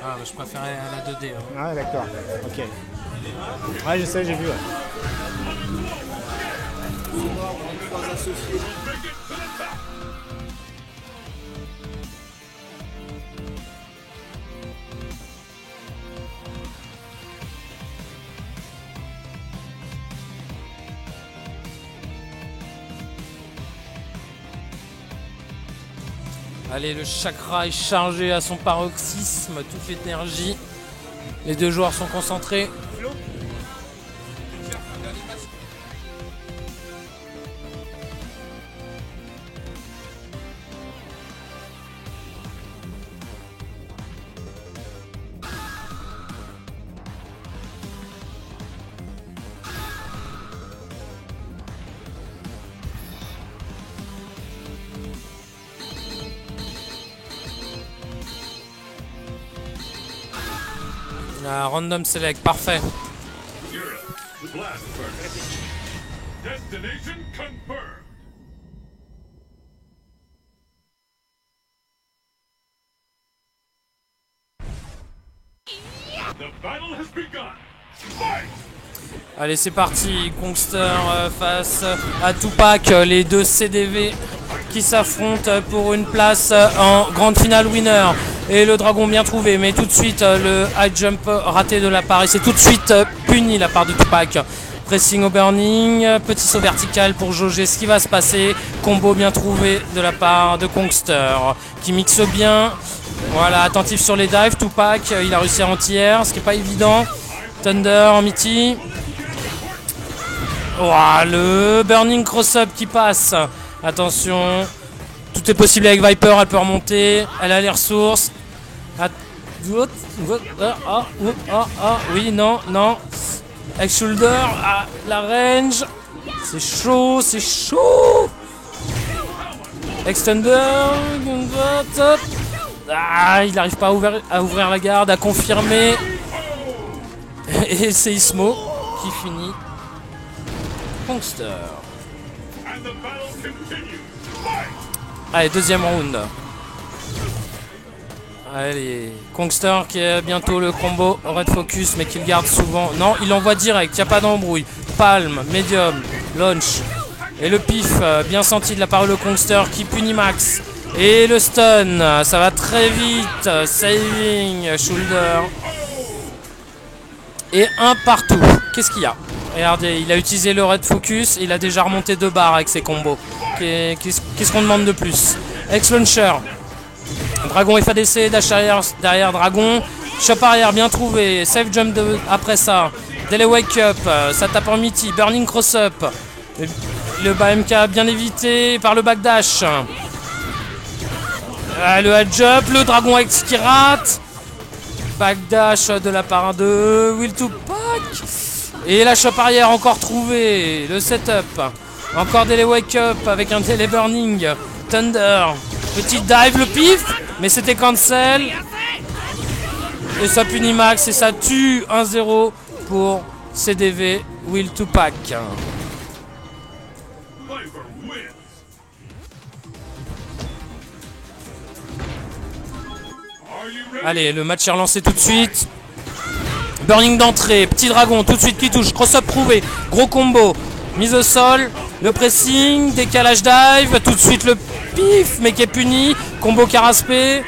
S1: Ah, bah, je préférais la 2D. Hein.
S2: Ouais, d'accord. Ok. Ouais, je sais, j'ai vu. Ouais.
S1: Allez, le chakra est chargé à son paroxysme, toute l'énergie. Les deux joueurs sont concentrés. Random select, parfait.
S4: Blast first. Destination confirmed. The battle has begun. Fight!
S1: Allez, c'est parti. Kongster face à Tupac, les deux CDV qui s'affrontent pour une place en grande finale winner. Et le dragon bien trouvé, mais tout de suite le high jump raté de la part. Et c'est tout de suite puni la part de Tupac. Pressing au burning, petit saut vertical pour jauger ce qui va se passer. Combo bien trouvé de la part de Kongster qui mixe bien. Voilà, attentif sur les dives. Tupac, il a réussi à anti-air, ce qui n'est pas évident. Thunder en Mitty. Ouah, le burning cross-up qui passe. Attention, tout est possible avec Viper, elle peut remonter. Elle a les ressources. Oui, non, non. Avec shoulder, la range. C'est chaud, c'est chaud. Extender. Il n'arrive pas à ouvrir la garde, à confirmer. Et c'est Ismo qui finit. Kongster. Allez, deuxième round. Allez, Kongster qui a bientôt le combo Red Focus, mais qui le garde souvent. Non, il envoie direct, il n'y a pas d'embrouille. Palm, medium, launch. Et le pif, bien senti de la part de Kongster qui punit Max. Et le stun, ça va très vite. Saving, shoulder. Et un partout. Qu'est-ce qu'il y a? Regardez, il a utilisé le Red Focus. Il a déjà remonté 2 barres avec ses combos. Qu'est-ce qu'on demande de plus? Ex-launcher. Dragon FADC, dash arrière derrière Dragon. Chop arrière, bien trouvé. Safe jump après ça. Delay wake up, ça tape en Mitty. Burning cross up. Le bas MK bien évité par le backdash. Le head jump, le Dragon X qui rate. Backdash de la part de Will to Pack. Et la chop arrière encore trouvée. Le setup. Encore Delay wake up avec un Delay burning. Thunder. Petit dive, le pif. Mais c'était cancel. Et ça punit Max et ça tue 1-0 pour CDV Will to Pack. Allez, le match est relancé tout de suite. Burning d'entrée, petit dragon tout de suite qui touche. Cross-up prouvé, gros combo. Mise au sol, le pressing, décalage dive, tout de suite le pif, mais qui est puni. Combo caraspé.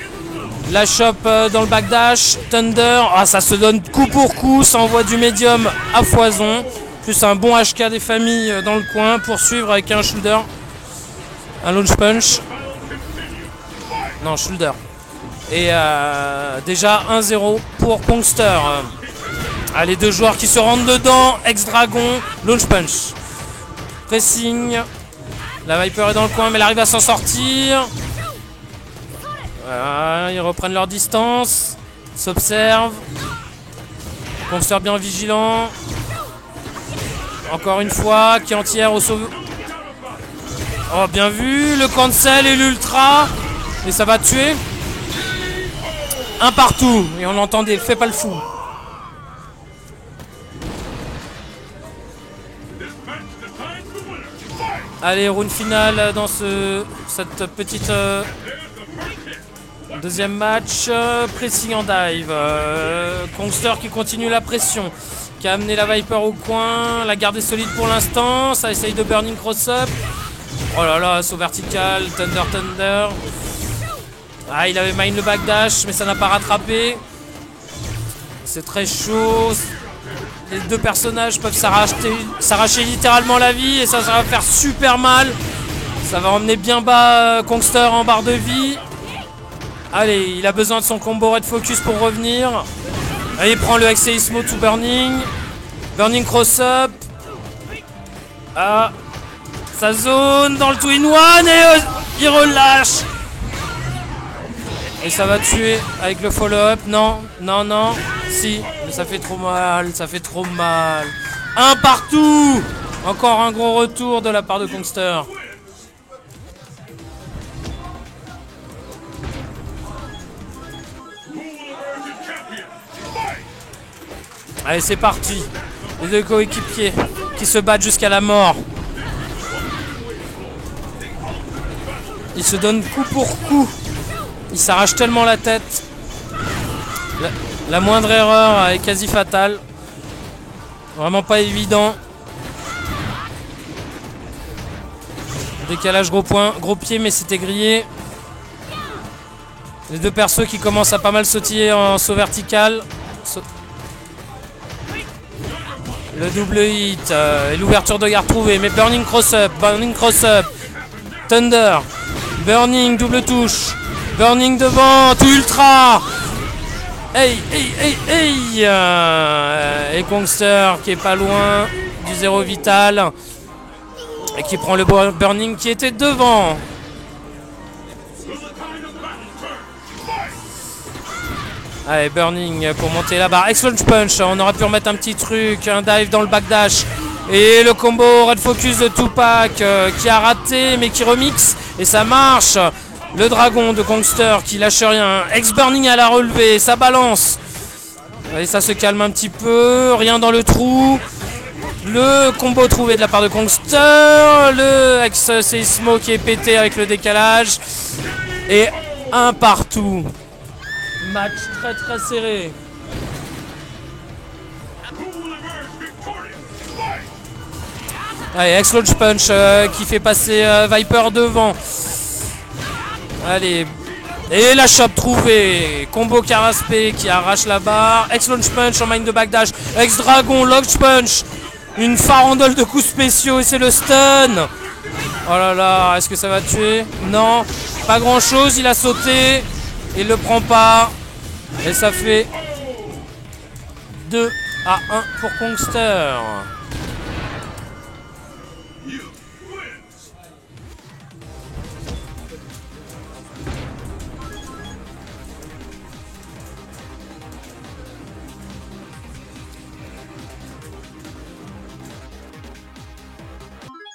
S1: La chop dans le backdash. Thunder, ça se donne coup pour coup. Ça envoie du médium à foison. Plus un bon HK des familles dans le coin. Poursuivre avec un shoulder. Un launch punch. Non, shoulder. Et déjà 1-0 pour Kongster. Les 2 joueurs qui se rendent dedans. Ex-Dragon, launch punch. Pressing. La Viper est dans le coin, mais elle arrive à s'en sortir. Ils reprennent leur distance. S'observent. Kongster bien vigilant. Encore une fois, qui entière au sauve. Oh, bien vu. Le cancel et l'ultra. Et ça va tuer. Un partout. Et on l'entendait. Fais pas le fou. Allez, round final dans cette petite deuxième match. Pressing en dive. Kongster qui continue la pression. Qui a amené la Viper au coin. La garde est solide pour l'instant. Ça essaye de burning cross-up. Oh là là, saut vertical. Thunder. Il avait mine le backdash, mais ça n'a pas rattrapé. C'est très chaud. Les 2 personnages peuvent s'arracher littéralement la vie et ça va faire super mal. Ça va emmener bien bas Kongster en barre de vie. Allez, il a besoin de son combo Red Focus pour revenir. Allez, il prend le Ismo to Burning. Burning cross-up. Sa zone dans le 2-in-1 et il relâche. Et ça va tuer avec le follow-up. Non. Si, mais ça fait trop mal. Un partout. Encore un gros retour de la part de Kongster. Allez, c'est parti. Les 2 coéquipiers qui se battent jusqu'à la mort. Ils se donnent coup pour coup. Ils s'arrachent tellement la tête. La moindre erreur est quasi fatale. Vraiment pas évident. Décalage gros point, gros pied, mais c'était grillé. Les 2 persos qui commencent à pas mal sautiller en saut vertical. Le double hit et l'ouverture de garde trouvée. Mais burning cross-up. Thunder. Burning, double touche. Burning devant, tout ultra. Hey. Et Kongster qui est pas loin du 0 vital. Et qui prend le burning qui était devant. Allez, Burning pour monter la barre. Excellent punch, on aurait pu remettre un petit truc, un dive dans le backdash. Et le combo Red Focus de Tupac qui a raté mais qui remixe. Et ça marche. Le dragon de Kongster qui lâche rien. Ex-Burning à la relevée, ça balance. Et ça se calme un petit peu, rien dans le trou. Le combo trouvé de la part de Kongster. Le ex-Seismo qui est pété avec le décalage. Et un partout. Match très très serré. Allez, X-Launch Punch qui fait passer Viper devant. Allez. Et la chope trouvée. Combo Caraspé qui arrache la barre. X-Launch Punch en mine de backdash. Ex-Dragon, Launch Punch. Une farandole de coups spéciaux et c'est le stun. Oh là là, est-ce que ça va tuer? Non, pas grand chose, il a sauté. Il le prend pas. Et ça fait 2-1 pour Kongster.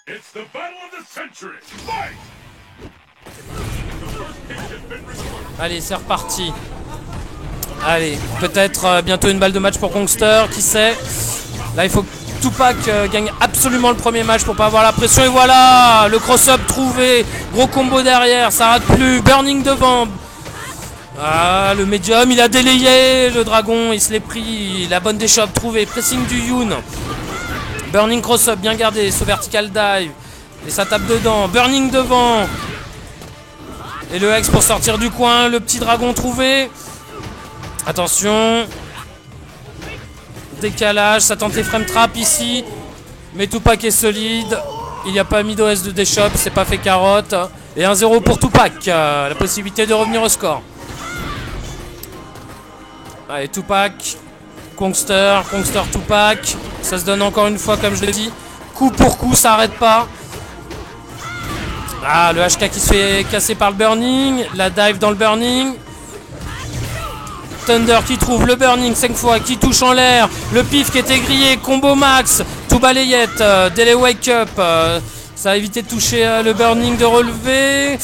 S4: It's the battle of the century. Fight!
S1: Allez, c'est reparti. Allez, peut-être bientôt une balle de match pour Kongster, qui sait. Là, il faut que Tupac gagne absolument le premier match pour pas avoir la pression. Et voilà, le cross-up trouvé. Gros combo derrière, ça rate plus. Burning devant. Ah, le médium, il a délayé. Le dragon, il se l'est pris. La bonne déchoppe trouvée. Pressing du Yoon. Burning cross-up, bien gardé. Ce vertical dive. Et ça tape dedans. Burning devant. Et le Hex pour sortir du coin. Le petit dragon trouvé. Attention. Décalage. Ça tente les frame trap ici. Mais Tupac est solide. Il n'y a pas mis d'OS de déshop. C'est pas fait carotte. Et 1-0 pour Tupac. La possibilité de revenir au score. Allez, Tupac. Kongster. Kongster, Tupac. Ça se donne encore une fois, comme je l'ai dit. Coup pour coup, ça arrête pas. Ah, le HK qui se fait casser par le Burning. La dive dans le Burning. Thunder qui trouve le Burning 5 fois, qui touche en l'air. Le pif qui était grillé. Combo max. Tout balayette. Delay wake up. Ça a évité de toucher le Burning de relever.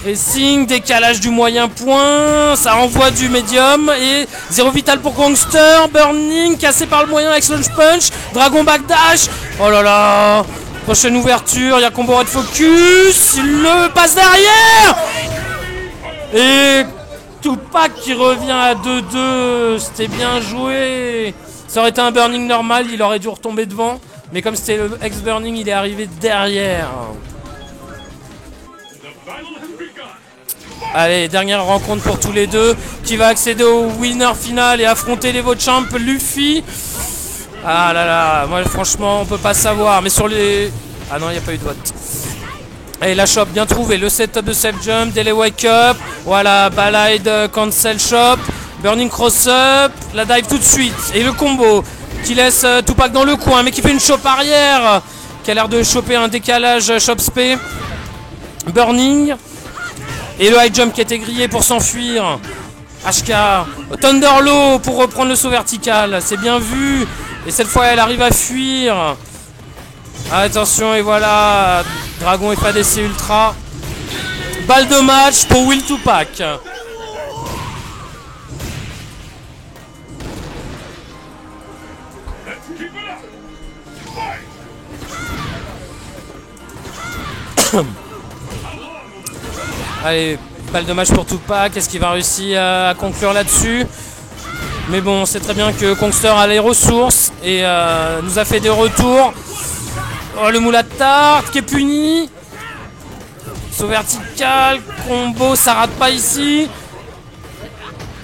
S1: Racing, décalage du moyen point. Ça envoie du médium. Et 0 vital pour Kongster. Burning cassé par le moyen avec Launch Punch. Dragon backdash. Oh là là. Prochaine ouverture. Il y a combo Red Focus. Il le passe derrière. Et Tupac qui revient à 2-2. C'était bien joué. Ça aurait été un Burning normal. Il aurait dû retomber devant. Mais comme c'était le ex-Burning, il est arrivé derrière. Allez, dernière rencontre pour tous les deux. Qui va accéder au winner final et affronter les Vochamp, Luffy. Ah là là, moi franchement, on peut pas savoir. Mais sur les... Ah non, il n'y a pas eu de vote. Allez, la shop bien trouvée. Le setup de safe jump, delay wake up. Voilà, balade, cancel shop. Burning cross up. La dive tout de suite. Et le combo qui laisse Tupac dans le coin, mais qui fait une chope arrière, qui a l'air de choper un décalage chop spé. Burning. Et le high jump qui était grillé pour s'enfuir. HK. Thunderlow pour reprendre le saut vertical. C'est bien vu. Et cette fois, elle arrive à fuir. Attention, et voilà. Dragon et pas d'essai ultra. Balle de match pour Will Tupac. Allez, balle de match pour Tupac. Est-ce qu'il va réussir à conclure là-dessus? Mais bon, on sait très bien que Kongster a les ressources et nous a fait des retours. Oh, le moule à tarte qui est puni. Saut vertical, combo, ça rate pas ici.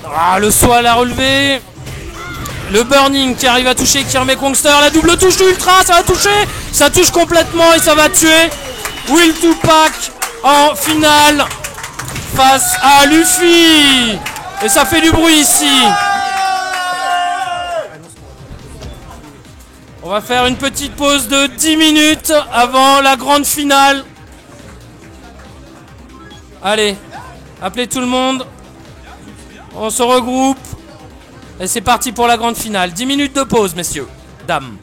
S1: Ah, le saut à la relevée. Le Burning qui arrive à toucher, qui remet Kongster. La double touche du ultra, ça va toucher. Ça touche complètement et ça va tuer Will Tupac en finale face à Luffy. Et ça fait du bruit ici. On va faire une petite pause de 10 minutes avant la grande finale. Allez, appelez tout le monde. On se regroupe. Et c'est parti pour la grande finale. 10 minutes de pause, messieurs. Dames.